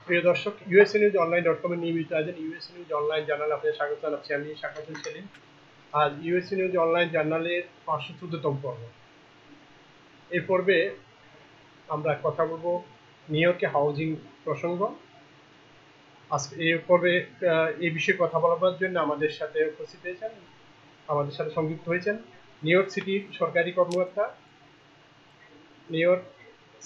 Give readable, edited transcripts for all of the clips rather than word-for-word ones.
প্রিয় দর্শক, USA news online dot কমের নিয়মিত আয়োজন ইউএসএ নিউজ অনলাইন জার্নালে আপনাদের স্বাগত জানাচ্ছি। আমি স্বাগত সেলিম। আজ ইউএসএ নিউজ অনলাইন জার্নালের 514তম পর্ব। এই পর্বে আমরা কথা বলবো নিউ ইয়র্কে হাউজিং প্রসঙ্গ। আজকে এই পর্বে এই বিষয়ে কথা বলার জন্য আমাদের সাথে উপস্থিত হয়েছেন, আমাদের সাথে সংযুক্ত হয়েছেন নিউ ইয়র্ক সিটির সরকারি কর্মকর্তা, new York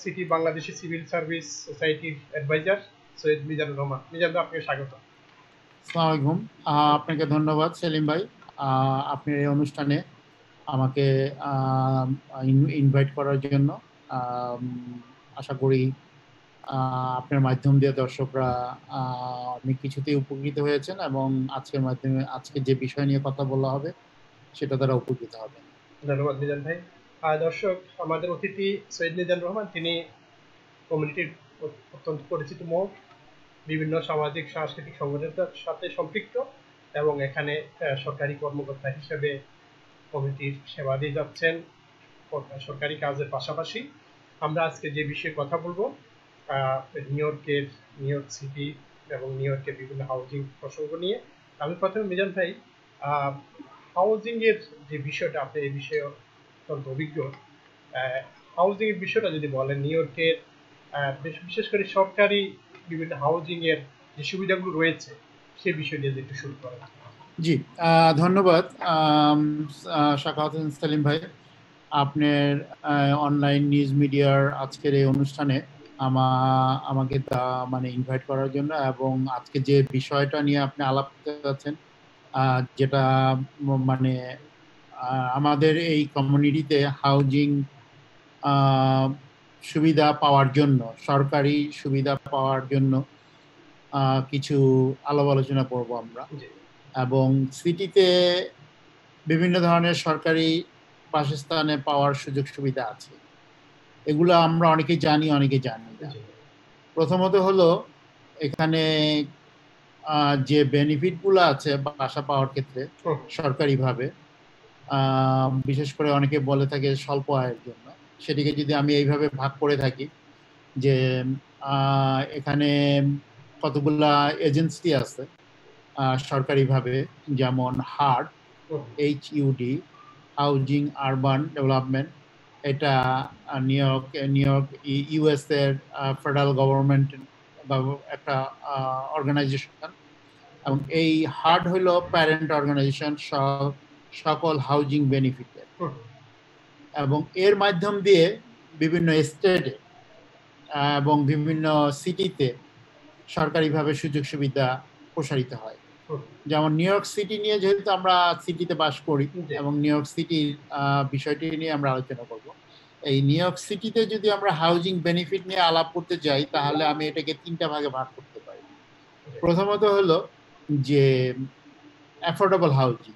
city Bangladeshi civil service সোসাইটির অ্যাডভাইজার সৈয়দ মিজানুর রহমান। মিজানুর, আপনাকে স্বাগত। আসসালামু আলাইকুম। আপনাকে ধন্যবাদ সেলিম ভাই, আপনার এই অনুষ্ঠানে আমাকে ইনভাইট করার জন্য। আশা করি আপনার মাধ্যম দিয়ে দর্শকরা অনেক কিছুতেই উপকৃত হয়েছেন এবং আজকের মাধ্যমে আজকে যে বিষয় নিয়ে কথা বলা হবে সেটা দ্বারা উপকৃত হবেন। ধন্যবাদ মিজান ভাই। দর্শক, আমাদের অতিথি সৈয়দ মিজানুর রহমান, তিনি কমিউনিটির অত্যন্ত পরিচিত মুখ, বিভিন্ন সামাজিক সাংস্কৃতিক সংগঠনের সাথে সম্পৃক্ত এবং এখানে সরকারি কর্মকর্তা হিসেবে কমিটির সেবা দিয়ে যাচ্ছেন সরকারি কাজের পাশাপাশি। আমরা আজকে যে বিষয়ে কথা বলবো নিউ ইয়র্ক সিটি এবং নিউ ইয়র্কের বিভিন্ন হাউজিং প্রসঙ্গ নিয়ে। আমি প্রথমে মিজান ভাই, হাউজিং এর যে বিষয়টা, আপনি এই বিষয়ে অত্যন্ত অভিজ্ঞ, হাউজিং এর বিষয়টা যদি বলেন, নিউ ইয়র্কের বিশেষ করে সরকারি বিভিন্ন হাউজিং এর যে সুবিধাগুলো রয়েছে সে বিষয় নিয়ে একটু শুরু করেন। জি, ধন্যবাদ শাকাওয়াত সেলিম ভাই, আপনার অনলাইন নিউজ মিডিয়ার আজকের এই অনুষ্ঠানে আমাকে মানে ইনভাইট করার জন্য এবং আজকে যে বিষয়টা নিয়ে আপনি আলাপ করতে যাচ্ছেন, যেটা মানে আমাদের এই কমিউনিটিতে হাউজিং সুবিধা পাওয়ার জন্য, সরকারি সুবিধা পাওয়ার জন্য কিছু আলাপ আলোচনা করব আমরা। এবং সিটিতে বিভিন্ন ধরনের সরকারি বাসস্থানে পাওয়ার সুযোগ সুবিধা আছে, এগুলো আমরা অনেকেই জানি, অনেকে জানি না। প্রথমত হলো এখানে যে বেনিফিট গুলো আছে বাসা পাওয়ার ক্ষেত্রে সরকারিভাবে, বিশেষ করে অনেকে বলে থাকে স্বল্প আয়ের জন্য, সেটিকে যদি আমি এইভাবে ভাগ করে থাকি যে এখানে কতগুলা এজেন্সি আছে সরকারিভাবে, যেমন HUD, হাউজিং আরবান ডেভেলপমেন্ট, এটা নিউ ইয়র্ক ইউএস এর ফেডারেল গভর্নমেন্ট একটা অর্গানাইজেশন, এবং এই হার্ড হইল প্যারেন্ট অর্গানাইজেশন সকল হাউজিং বেনিফিটের, এবং এর মাধ্যম দিয়ে বিভিন্ন স্টেটে এবং বিভিন্ন সিটিতে সরকারিভাবে সুযোগ সুবিধা প্রসারিত হয়। যেমন নিউ ইয়র্ক সিটি নিয়ে, যেহেতু আমরা সিটিতে বাস করি এবং নিউ ইয়র্ক সিটির বিষয়টি নিয়ে আমরা আলোচনা করব। এই নিউ ইয়র্ক সিটিতে যদি আমরা হাউজিং বেনিফিট নিয়ে আলাপ করতে যাই, তাহলে আমি এটাকে 3টা ভাগে ভাগ করতে পারি। প্রথমত হলো যে অ্যাফোর্ডেবল হাউজিং,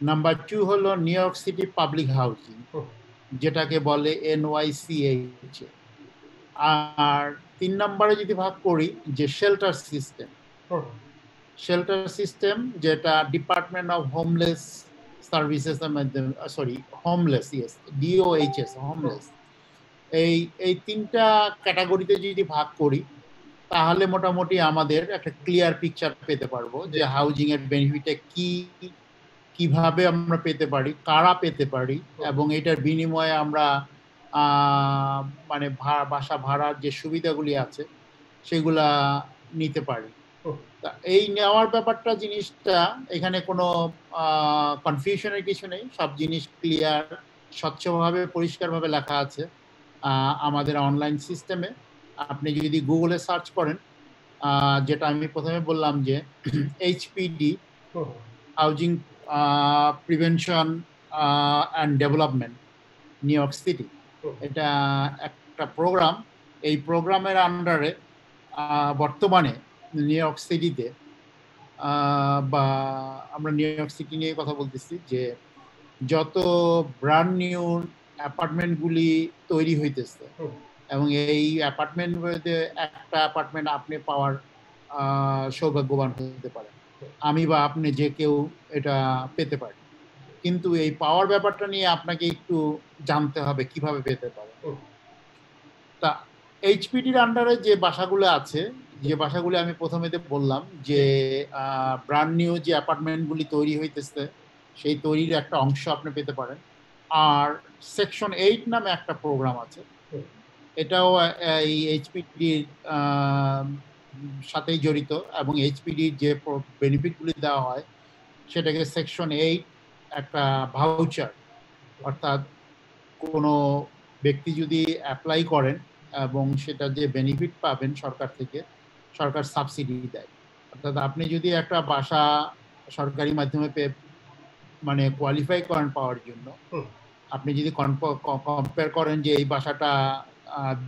নাম্বার 2 হলো new York city public housing, যেটাকে বলে NYCH, আর 3 নম্বরে যদি ভাগ করি যে শেল্টার সিস্টেম, যেটা ডিপার্টমেন্ট অফ হোমলেস সার্ভিসেস এর মাধ্যমে, DOHS, হোমলেস। এই 3টা ক্যাটাগরিতে যদি ভাগ করি, তাহলে মোটামুটি আমাদের একটা ক্লিয়ার পিকচার পেতে পারবো যে হাউজিং এর বেনিফিটে কিভাবে আমরা পেতে পারি, কারা পেতে পারি, এবং এটার বিনিময়ে আমরা মানে বাসা ভাড়ার যে সুবিধাগুলি আছে সেগুলা নিতে পারি। এই নেওয়ার ব্যাপারটা, জিনিসটা এখানে কোনো কনফিউশনের কিছু নেই, সব জিনিস ক্লিয়ার, স্বচ্ছভাবে, পরিষ্কারভাবে লেখা আছে আমাদের অনলাইন সিস্টেমে। আপনি যদি গুগলে সার্চ করেন, যেটা আমি প্রথমে বললাম যে HPD, housing prevention and development new York city, এটা একটা প্রোগ্রাম। এই প্রোগ্রামের আন্ডারে বর্তমানে নিউ ইয়র্ক সিটিতে, বা আমরা নিউ ইয়র্ক সিটি নিয়ে কথা বলতেছি, যে যত ব্র্যান্ড নিউ অ্যাপার্টমেন্টগুলি তৈরি হইতেছে, এবং এই অ্যাপার্টমেন্ট মধ্যে একটা অ্যাপার্টমেন্ট আপনি পাওয়ার সৌভাগ্যবান হতে পারেন, আমি বা আপনি যে কেউ এটা পেতে পারি। কিন্তু এই পাওয়ার ব্যাপারটা নিয়ে আপনাকে একটু জানতে হবে কিভাবে পেতে পারে। তা এইচপিডির আন্ডারে যে বাসাগুলো আছে, যে বাসাগুলো আমি প্রথমেতে বললাম যে ব্র্যান্ড নিউ যে অ্যাপার্টমেন্টগুলি তৈরি হইতেছে সেই তৈরির একটা অংশ আপনি পেতে পারেন। আর সেকশন 8 নামে একটা প্রোগ্রাম আছে, এটাও এই এইচপিডির সাথেই জড়িত, এবং এইচপিডির যে বেনিফিটগুলি দেওয়া হয় সেটাকে সেকশন 8 একটা ভাউচার, অর্থাৎ কোনো ব্যক্তি যদি অ্যাপ্লাই করেন এবং সেটা যে বেনিফিট পাবেন সরকার থেকে, সরকার সাবসিডি দেয়। অর্থাৎ আপনি যদি একটা বাসা সরকারি মাধ্যমে মানে কোয়ালিফাই করেন পাওয়ার জন্য, আপনি যদি কম্পেয়ার করেন যে এই বাসাটা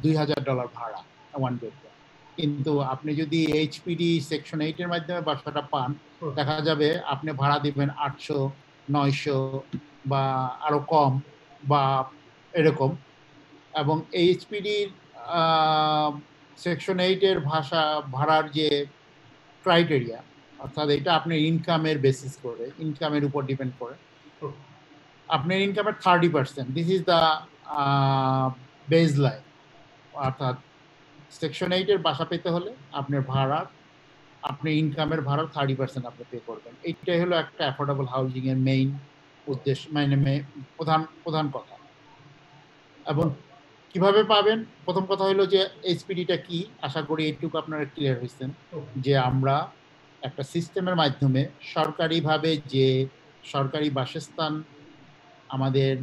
$2000 ভাড়া ওয়ান বেডরুম, কিন্তু আপনি যদি এইচপিডি সেকশন 8 এর মাধ্যমে বাসাটা পান, দেখা যাবে আপনি ভাড়া দিবেন 800, 900 বা আরো কম বা এরকম। এবং এইচপিডির সেকশন 8 এর ভাড়ার যে ক্রাইটেরিয়া, অর্থাৎ এটা আপনার ইনকামের বেসিস করে, ইনকামের উপর ডিপেন্ড করে। আপনার ইনকামের 30%, this is the base line. অর্থাৎ সেকশন 8 এর বাসা পেতে হলে আপনার ভাড়ার, আপনি ইনকামের ভাড়ার 30% আপনি পে করবেন। এইটাই হলো একটা অ্যাফোর্ডেবল হাউজিং এর মেইন উদ্দেশ্য, মানে প্রধান কথা। এবং কিভাবে পাবেন, প্রথম কথা হলো যে এইচপিডিটা কি, আশা করি এইটুকু আপনারা ক্লিয়ার হয়েছেন যে আমরা একটা সিস্টেমের মাধ্যমে সরকারিভাবে যে সরকারি বাসস্থান আমাদের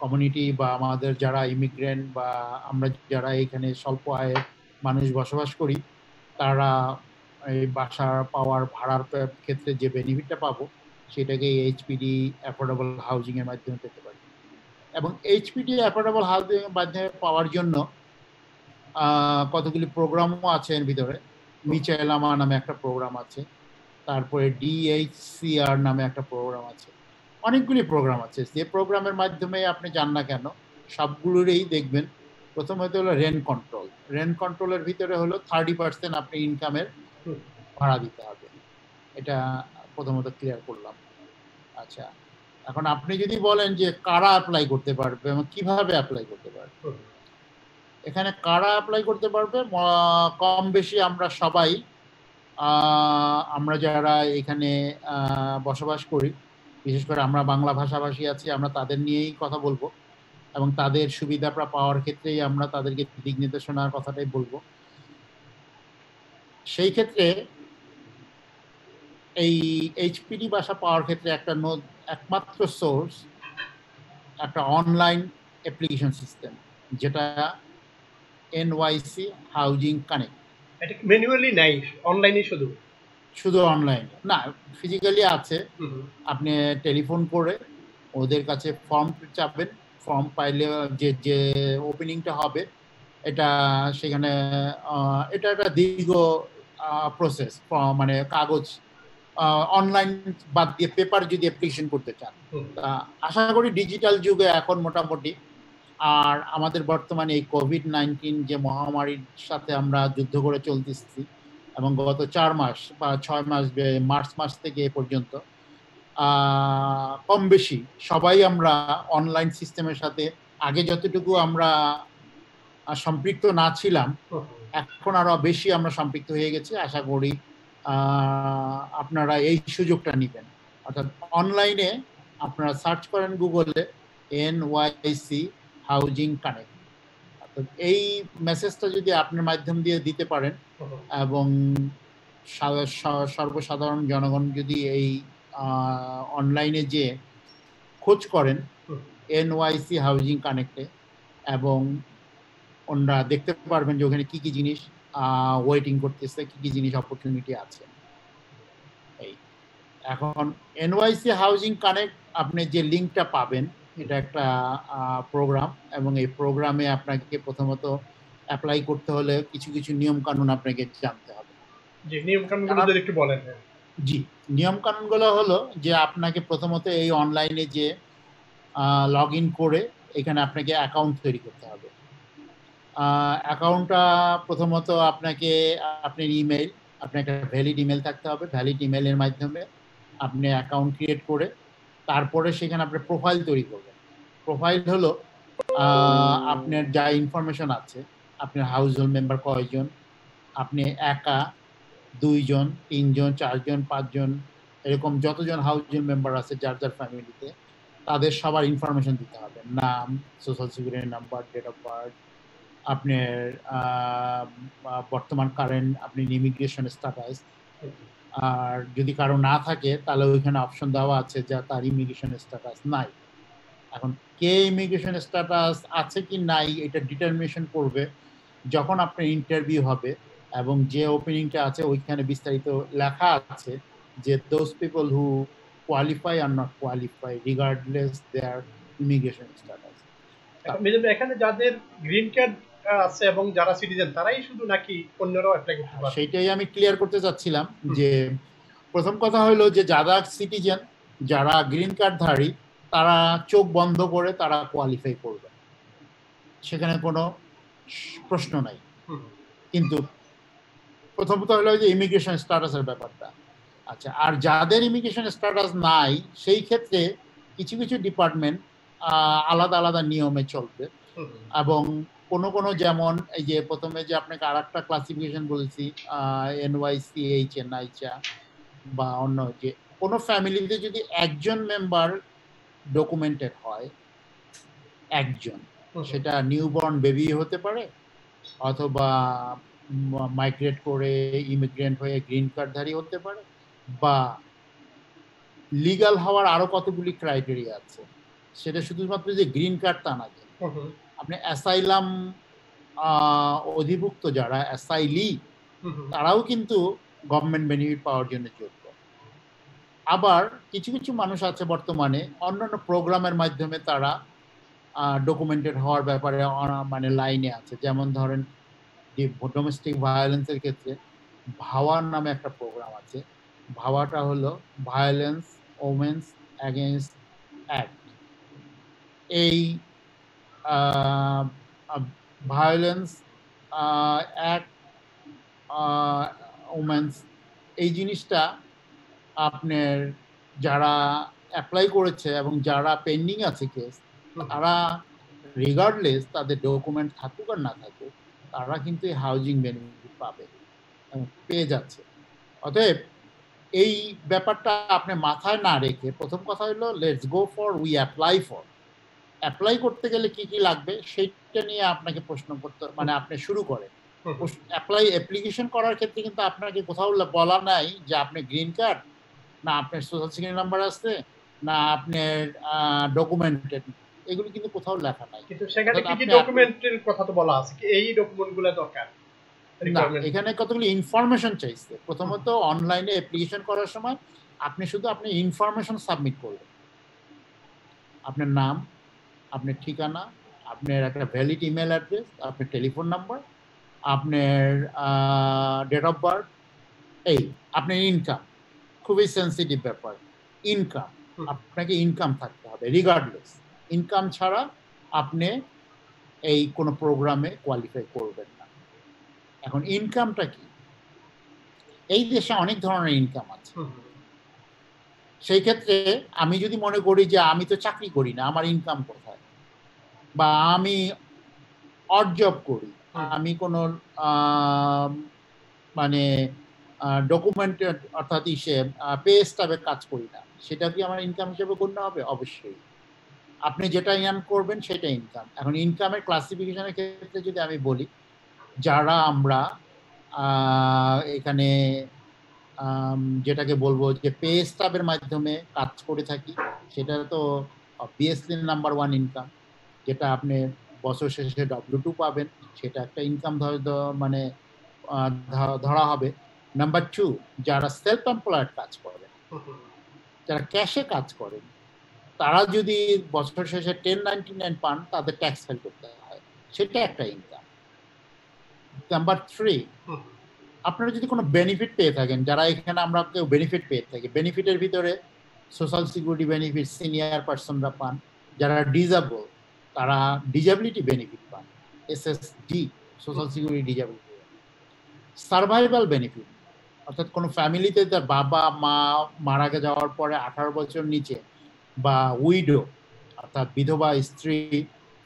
কমিউনিটি বা আমাদের যারা ইমিগ্রেন্ট বা আমরা যারা এখানে স্বল্প আয়ের মানুষ বসবাস করি, তারা এই বাসা পাওয়ার ভাড়ার ক্ষেত্রে যে বেনিফিটটা পাবো সেটাকে এইচপিডি অ্যাফোর্ডেবল হাউজিং এর মাধ্যমে পেতে পারি। এবং এইচপিডি অ্যাফোর্ডেবল হাউজিং এর মাধ্যমে পাওয়ার জন্য কতগুলি প্রোগ্রামও আছে এর ভিতরে। মিচাইলামা নামে একটা প্রোগ্রাম আছে, তারপরে ডিএইচসিআর নামে একটা প্রোগ্রাম আছে, অনেকগুলি প্রোগ্রাম আছে। যে প্রোগ্রামের মাধ্যমে আপনি যান না কেন সবগুলোরই দেখবেন প্রথমত হলো রেন্ট কন্ট্রোল। রেন্ট কন্ট্রোলের ভিতরে হলো 30% আপনি ইনকামের ভাড়া দিতে হবে। এটা প্রথমত ক্লিয়ার করলাম। আচ্ছা, এখন আপনি যদি বলেন যে কারা অ্যাপ্লাই করতে পারবে এবং কিভাবে অ্যাপ্লাই করতে পারবে, এখানে কারা অ্যাপ্লাই করতে পারবে, কম বেশি আমরা সবাই, আমরা যারা এখানে বসবাস করি, বিশেষ করে আমরা বাংলা ভাষাভাষী আছি, আমরা তাদের নিয়েই কথা বলবো এবং তাদের সুবিধা পাওয়ার ক্ষেত্রেই আমরা তাদেরকে দিক নির্দেশনার কথাটাই বলবো। সেই ক্ষেত্রে এই এইচপিডি বাসা পাওয়ার ক্ষেত্রে একমাত্র সোর্স একটা অনলাইন অ্যাপ্লিকেশন সিস্টেম, যেটা এনওয়াইসি হাউজিং কানেক্ট। এটা ম্যানুয়ালি নাই, অনলাইনে শুধু অনলাইন না, ফিজিক্যালি আছে। আপনি টেলিফোন করে ওদের কাছে ফর্ম চাবেন, ফর্ম পাইলে যে ওপেনিংটা হবে এটা সেখানে এটা একটা দীর্ঘ প্রসেস, মানে কাগজ অনলাইন বাদ দিয়ে পেপার যদি অ্যাপ্লিকেশন করতে চান, আশা করি ডিজিটাল যুগে এখন মোটামুটি। আর আমাদের বর্তমানে এই কোভিড-19 যে মহামারীর সাথে আমরা যুদ্ধ করে চলতেছি এবং গত 4 মাস বা 6 মাস, মার্চ মাস থেকে এ পর্যন্ত কম বেশি সবাই আমরা অনলাইন সিস্টেমের সাথে আগে যতটুকু আমরা সম্পৃক্ত না ছিলাম, এখন আরো বেশি আমরা সম্পৃক্ত হয়ে গেছি। আশা করি আপনারা এই সুযোগটা নেবেন। অর্থাৎ অনলাইনে আপনারা সার্চ করেন গুগলে এনওয়াইসি হাউজিং কানেক্ট, এই মেসেজটা যদি আপনার মাধ্যম দিয়ে দিতে পারেন এবং সর্বসাধারণ জনগণ যদি এই অনলাইনে যে খোঁজ করেন এনওয়াইসি হাউজিং কানেক্টে, এবং ওনারা দেখতে পারবেন যে ওখানে কি কি জিনিস ওয়েটিং করতেছে, কি কি জিনিস অপরচুনিটি আছে। এই এখন এনওয়াইসি হাউজিং কানেক্ট আপনি যে লিঙ্কটা পাবেন, এটা একটা প্রোগ্রাম, এবং এই প্রোগ্রামে আপনাকে প্রথমত অ্যাপ্লাই করতে হলে কিছু কিছু নিয়ম কানুন আপনাকে জানতে হবে। জি, নিয়ম কানুনগুলো যদি একটু বলেন। জি, নিয়ম কানুনগুলো হলো যে আপনাকে প্রথমত এই অনলাইনে যে লগ ইন করে এখানে আপনাকে অ্যাকাউন্ট তৈরি করতে হবে। অ্যাকাউন্টটা প্রথমত আপনাকে আপনার ইমেল, আপনার একটা ভ্যালিড ইমেল থাকতে হবে। ভ্যালিড ইমেলের মাধ্যমে আপনি অ্যাকাউন্ট ক্রিয়েট করে তারপরে সেখানে আপনি প্রোফাইল তৈরি করবেন। প্রোফাইল হলো আপনার যা ইনফরমেশন আছে আপনার হাউস হোল্ড মেম্বার কয়জন, আপনি একা, 2 জন, 3 জন, 4 জন, 5 জন, এরকম যতজন হাউস হোল্ড মেম্বার আছে যার যার ফ্যামিলিতে, তাদের সবার ইনফরমেশন দিতে হবে। নাম, social security number, date of birth, আপনার বর্তমান কারেন্ট আপনি ইমিগ্রেশন স্ট্যাটাস, আর যদি কারো না থাকে তাহলে ওইখানে অপশন দেওয়া আছে যে তার ইমিগ্রেশন স্ট্যাটাস নাই। এখন কে ইমিগ্রেশন স্ট্যাটাস আছে কি নাই এটা ডিটারমিনেশন করবে যখন আপনার ইন্টারভিউ হবে, এবং যে ওপেনিংটা আছে ওইখানে বিস্তারিত লেখা আছে যে those people who qualify or not qualify regardless their immigration status. এখানে যাদের গ্রিন কার্ড আছে এবং যারা সিটিজেন তারাই শুধু, নাকি অন্যরাও অ্যাপ্লাই করতে পারে? সেটাই আমি ক্লিয়ার করতে চাচ্ছিলাম যে প্রথম কথা হলো যে যারা সিটিজেন, যারা গ্রিন কার্ডধারী, তারা চোখ বন্ধ করে তারা কোয়ালিফাই করবে, সেখানে কোনো প্রশ্ন নাই। কিন্তু প্রথমত হলো যে ইমিগ্রেশন স্ট্যাটাসের ব্যাপারটা। আচ্ছা, আর যাদের ইমিগ্রেশন স্ট্যাটাস নাই সেই ক্ষেত্রে কিছু কিছু ডিপার্টমেন্ট আলাদা আলাদা নিয়মে চলবে, এবং কোনো কোনো, যেমন এই যে প্রথমে যে আপনাকে আর একটা ক্লাসিফিকেশন বলেছি NYCH NICHA বা অন্য, যে কোনো ফ্যামিলিতে যদি একজন মেম্বার ডকুমেন্টেড হয়, একজন, সেটা নিউবর্ন বেবি হতে পারে অথবা মাইগ্রেট করে ইমিগ্রেন্ট হয়ে গ্রিন কার্ডধারী হতে পারে, বা লিগাল হওয়ার আরো কতগুলি ক্রাইটেরিয়া আছে, সেটা শুধুমাত্র যে গ্রিন কার্ড তা না। আপনি অ্যাসাইলাম অধিভুক্ত যারা অ্যাসাইলি, তারাও কিন্তু গভর্নমেন্ট বেনিফিট পাওয়ার জন্য যোগ্য। আবার কিছু কিছু মানুষ আছে বর্তমানে অন্যান্য প্রোগ্রামের মাধ্যমে তারা ডকুমেন্টেড হওয়ার ব্যাপারে মানে লাইনে আছে। যেমন ধরেন ডোমেস্টিক ভায়োলেন্সের ক্ষেত্রে ভাওয়া নামে একটা প্রোগ্রাম আছে। ভাওয়াটা হলো ভায়োলেন্স ওমেন্স অ্যাগেইনস্ট অ্যাক্ট। এই ভায়োলেন্স অ্যাক্ট ওমেন্স, এই জিনিসটা আপনার যারা অ্যাপ্লাই করেছে এবং যারা পেন্ডিং আছে কেস, তারা রিগার্ডলেস তাদের ডকুমেন্ট থাকুক আর না থাকুক, তারা কিন্তু হাউজিং বেনিফিট পাবে, পেয়ে যাচ্ছে। অতএব এই ব্যাপারটা আপনি মাথায় না রেখে প্রথম কথা হলো let's go for we apply for. Apply করতে গেলে কি কি লাগবে সেইটা নিয়ে আপনাকে প্রশ্ন করতে, মানে আপনি শুরু করেন অ্যাপ্লিকেশন করার ক্ষেত্রে কিন্তু আপনাকে কোথাও বলা নাই যে আপনি গ্রিন কার্ড, না আপনার সোশ্যাল সিকিউরিটি নাম্বার আছে, না আপনার ডকুমেন্টেড, এগুলো কিন্তু কোথাও লেখা নাই। কিন্তু সেখানে কি কি ডকুমেন্টের কথা তো বলা আছে, কি এই ডকুমেন্টগুলো দরকার? না, এখানে কতগুলো ইনফরমেশন চাইছে। প্রথমত অনলাইনে অ্যাপ্লিকেশন করার সময় আপনি শুধু আপনি ইনফরমেশন সাবমিট করবেন, আপনার নাম, আপনার ঠিকানা, আপনার একটা ভ্যালিড ইমেল অ্যাড্রেস, আপনার টেলিফোন নাম্বার, আপনার ডেট অফ বার্থ, এই আপনার ইনকাম, খুবই সেন্সিটিভ ব্যাপার। ইনকাম, আপনাকে ইনকাম থাকতে হবে রিগার্ডলেস। ইনকাম ছাড়া আপনি এই কোনো প্রোগ্রামে কোয়ালিফাই করবেন না। এখন ইনকামটা কি? এই দেশে অনেক ধরনের ইনকাম আছে। সেই ক্ষেত্রে আমি যদি মনে করি যে আমি তো চাকরি করি না, আমার ইনকাম কোথায়, বা আমি অড জব করি, আমি কোনো মানে ডকুমেন্টেড অর্থাৎ পে স্টাফে কাজ করি না, সেটা কি আমার ইনকাম হিসেবে গণ্য হবে? অবশ্যই। আপনি যেটা ইনকাম করবেন সেটা ইনকাম। এখন ইনকামের ক্লাসিফিকেশনের ক্ষেত্রে যদি আমি বলি, যারা আমরা এখানে যেটাকে বলবো যে পে স্টাফের মাধ্যমে কাজ করে থাকি, সেটা তো অবভিয়াসলি নাম্বার 1 ইনকাম, যেটা আপনি বছর শেষে W2 পাবেন, সেটা একটা ইনকাম মানে ধরা হবে। নাম্বার 2, যারা সেলফ এমপ্লয়েড কাজ করেন, যারা ক্যাশে কাজ করেন, তারা যদি বছর শেষে 1099 পান, তাদের ট্যাক্স ফাইল করতে হয়, সেটা একটা ইনকাম। নাম্বার 3, আপনারা যদি কোনো বেনিফিট পেয়ে থাকেন, যারা এখানে আমরা কেউ বেনিফিট পেয়ে থাকি, বেনিফিটের ভিতরে সোশ্যাল সিকিউরিটি বেনিফিট সিনিয়র পার্সনরা পান, যারা ডিজেবল তারা ডিজেবিলিটি বেনিফিট পান, SSD social security disability, survival benefit অর্থাৎ কোনো ফ্যামিলিতে তার বাবা মা মারা যাওয়ার পরে 18 বছর নিচে, বা উইডো অর্থাৎ বিধবা স্ত্রী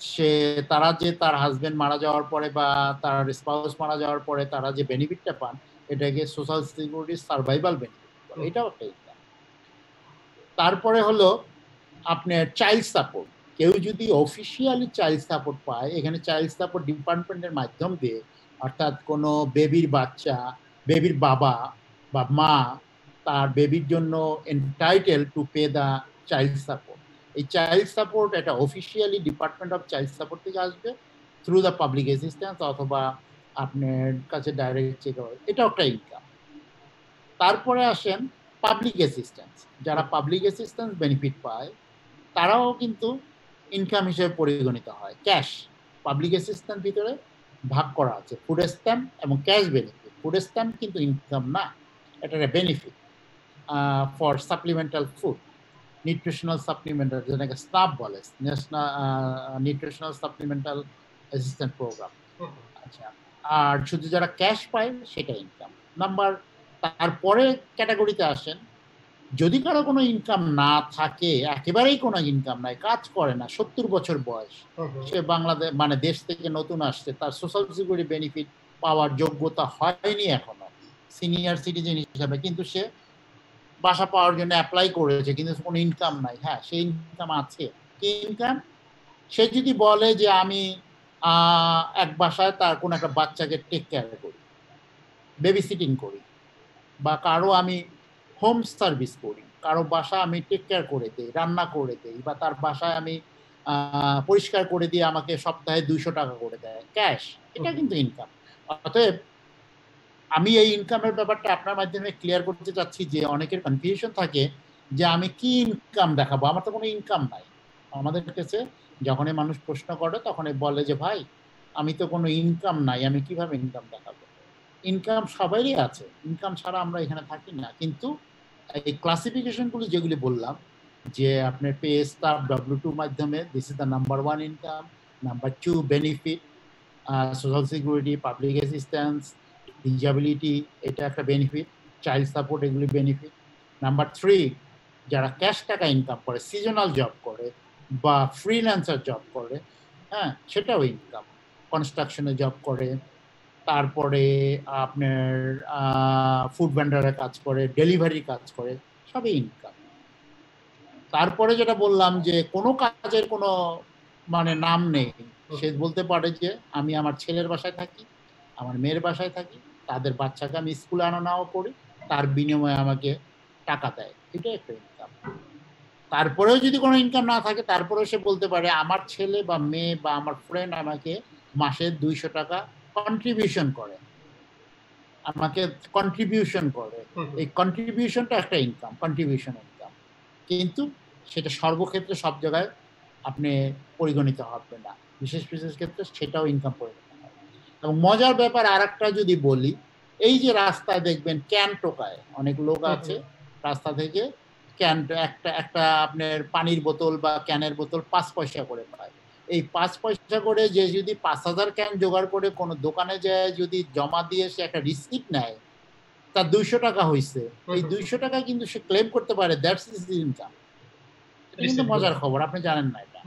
সে তারা যে তার হাজবেন্ড মারা যাওয়ার পরে বা তার স্পাউস মারা যাওয়ার পরে তারা যে বেনিফিটটা পান এটাকে সোশ্যাল সিকিউরিটি সার্ভাইভাল বেনিফিট বলে, এটাও একটা ইনকাম। তারপরে হলো আপনার চাইল্ড সাপোর্ট। কেউ যদি অফিসিয়ালি চাইল্ড সাপোর্ট পায়, এখানে চাইল্ড সাপোর্ট ডিপার্টমেন্টের মাধ্যম দিয়ে, অর্থাৎ কোনো বেবির বাচ্চা, বেবির বাবা বা মা তার বেবির জন্য entitled to pay the child support. এই চাইল্ড সাপোর্ট এটা officially department of child support থেকে আসবে থ্রু দ্য পাবলিক অ্যাসিস্ট্যান্স অথবা আপনার কাছে ডাইরেক্ট চেক হবে, এটাও একটা ইনকাম। তারপরে আসেন পাবলিক অ্যাসিস্ট্যান্স। যারা পাবলিক অ্যাসিস্ট্যান্স বেনিফিট পায় তারাও কিন্তু ইনকাম হিসেবে পরিগণিত হয়। ক্যাশ পাবলিক অ্যাসিস্ট্যান্স ভিতরে ভাগ করা আছে ফুড স্ট্যাম্প এবং ক্যাশ বেনিফিট। ফুড স্ট্যাম্প কিন্তু ইনকাম না, এটা একটা benefit for supplemental food, nutritional supplemental, যেটাকে স্নাপ বলে, national nutritional supplemental assistant program. আচ্ছা, আর শুধু যারা ক্যাশ পায় সেটা ইনকাম। তারপরে ক্যাটাগরিতে আসেন যদি কারো কোনো ইনকাম না থাকে, একেবারেই কোনো ইনকাম নাই, কাজ করে না, 70 বছর বয়স, সে বাংলাদেশ মানে দেশ থেকে নতুন আসছে, তার সোশ্যাল সিকিউরিটি বেনিফিট পাওয়ার যোগ্যতা হয়নি এখনো সিনিয়র সিটিজেন হিসাবে, কিন্তু সে বাসা পাওয়ার জন্য অ্যাপ্লাই করেছে কিন্তু কোনো ইনকাম নাই। হ্যাঁ, সেই ইনকাম আছে। কি ইনকাম? সে যদি বলে যে আমি এক বাসায় তার কোনো একটা বাচ্চাকে টেক কেয়ার করি, বেবি সিটিং করি, বা কারো আমি হোম সার্ভিস করি, কারো বাসা আমি টেক কেয়ার করে দিই, রান্না করে দিই, বা তার বাসায় আমি পরিষ্কার করে দিয়ে আমাকে সপ্তাহে 200 টাকা করে দেয় ক্যাশ, এটা কিন্তু ইনকাম। অতএব আমি এই ইনকামের ব্যাপারটা আপনার মাধ্যমে ক্লিয়ার করতে চাচ্ছি যে অনেকের কনফিউশন থাকে যে আমি কি ইনকাম দেখাবো, আমার তো কোনো ইনকাম নাই। আমাদের কাছে যখনই মানুষ প্রশ্ন করে তখনই বলে যে ভাই আমি তো কোনো ইনকাম নাই, আমি কিভাবে ইনকাম দেখাবো? ইনকাম সবারই আছে, ইনকাম ছাড়া আমরা এখানে থাকি না। কিন্তু এই ক্লাসিফিকেশনগুলো যেগুলি বললাম যে আপনার পে স্টাফ W2 মাধ্যমে, this is the number 1 income. Number 2 benefit, social security, public assistance, disability, এটা একটা বেনিফিট, চাইল্ড সাপোর্ট, এগুলি বেনিফিট। নাম্বার 3 যারা ক্যাশ টাকা ইনকাম করে, সিজনাল জব করে বা ফ্রিল্যান্সার জব করে, হ্যাঁ সেটাও ইনকাম। কনস্ট্রাকশনে জব করে, তারপরে আপনার ফুড ভেন্ডারের কাজ করে, ডেলিভারি কাজ করে, সবই ইনকাম। তারপরে যেটা বললাম যে কোনো কাজের কোনো মানে নাম নেই, সে বলতে পারে যে আমি আমার ছেলের বাসায় থাকি, আমার মেয়ের বাসায় থাকি, তাদের বাচ্চাকে আমি স্কুলে আনা নেওয়া করি, তার বিনিময়ে আমাকে টাকা দেয়, এটা একটা ইনকাম। তারপরেও যদি কোনো ইনকাম না থাকে তারপরেও সে বলতে পারে আমার ছেলে বা মেয়ে বা আমার ফ্রেন্ড আমাকে মাসে 200 টাকা কন্ট্রিবিউশন করে, আমাকে কন্ট্রিবিউশন করে, এই কন্ট্রিবিউশনটা একটা ইনকাম, কন্ট্রিবিউশন ইনকাম। কিন্তু সেটা সর্বক্ষেত্রে সব জায়গায় আপনি পরিগণিত হবে না, বিশেষ বিশেষ ক্ষেত্রে সেটাও ইনকাম পরিগণিত হবে। এবং মজার ব্যাপার আর একটা যদি বলি, এই যে রাস্তায় দেখবেন ক্যান টোকায়, অনেক লোক আছে রাস্তা থেকে ক্যান, একটা আপনার পানির বোতল বা ক্যানের বোতল 5 পয়সা করে পায়। এই 5 পয়সা করে যে যদি 5000 ক্যান জোগাড় করে কোনো দোকানে যায় যদি জমা দিয়ে সে একটা রিসিপ্ট নেয়, তার 200 টাকা হয়েছে, এই 200 টাকা কিন্তু সে ক্লেম করতে পারে, দ্যাটস ইজ ইনকাম। এটা কিন্তু মজার খবর, আপনি জানেন না এটা।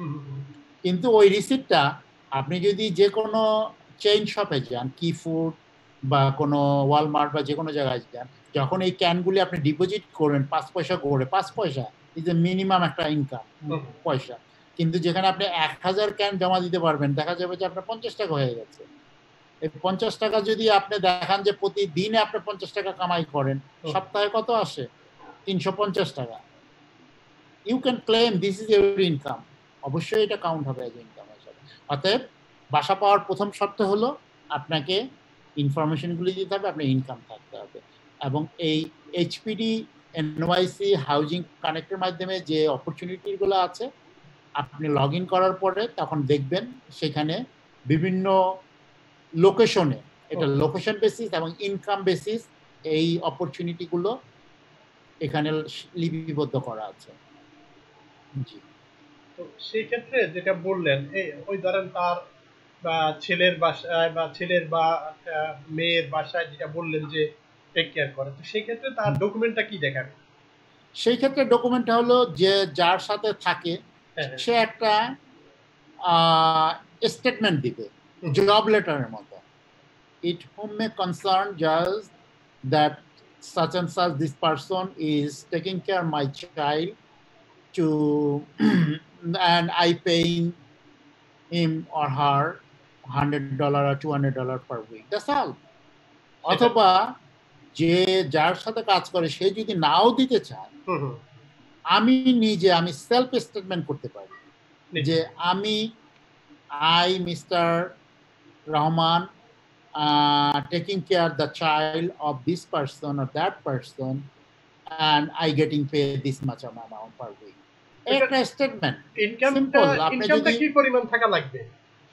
কিন্তু ওই রিসিপ্টটা আপনি যদি যে কোনো চেইন শপে যান, কি ফুড বা কোনো ওয়ালমার্ট বা যে কোনো জায়গায় যান, যখন এই ক্যানগুলি আপনি ডিপোজিট করবেন 5 পয়সা করে, 5 পয়সা ইজ এ মিনিমাম একটা ইনকাম পয়সা। কিন্তু যেখানে আপনি 1000 ক্যান জমা দিতে পারবেন, দেখা যাবে যে আপনার 50 টাকা হয়ে গেছে। এই 50 টাকা যদি আপনি দেখান যে প্রতিদিনে আপনি 50 টাকা কামাই করেন, সপ্তাহে কত আসে? 350 টাকা। You can claim this is your income. অবশ্যই এটা কাউন্ট হবে এজ ইনকাম হিসাবে। অতএব বাসা পাওয়ার প্রথম শর্ত হলো আপনাকে ইনফরমেশনগুলি দিতে হবে, আপনার ইনকাম থাকতে হবে। এবং এই HPD NYC হাউজিং কানেক্টের মাধ্যমে যে অপরচুনিটিগুলো আছে, আপনি লগ ইন করার পরে তখন দেখবেন সেখানে বিভিন্ন লোকেশনে, এটা লোকেশন বেসিস এবং ইনকাম বেসিস, এই অপরচুনিটিগুলো এখানে লিপিবদ্ধ করা আছে। জি, তো সেই ক্ষেত্রে যেটা বললেন, ওই ধরেন তার বা ছেলের বাসায় বা ছেলের বা মেয়ের বাসায় যেটা বললেন যে টেক কেয়ার করে, তো সেই ক্ষেত্রে তার ডকুমেন্টটা কি দেখাবে? সেই ক্ষেত্রে ডকুমেন্টটা হলো যে যার সাথে থাকে সে একটা স্টেটমেন্ট দিবে জব লেটারের মতো। It whom may concern just that such and such this person is taking care of my child to and I paying him or her $100 or $200 per week. That's all. অথবা যে যার সাথে কাজ করে সে যদি নাও দিতে চায়, আমি নিজে আমি সেলফ স্টেটমেন্ট করতে পারি যে I Mr. Rahman taking care of the child of this person or that person and I getting paid this much amount per week. একটা স্টেটমেন্ট। ইনকামটা কি পরিমাণ থাকা লাগবে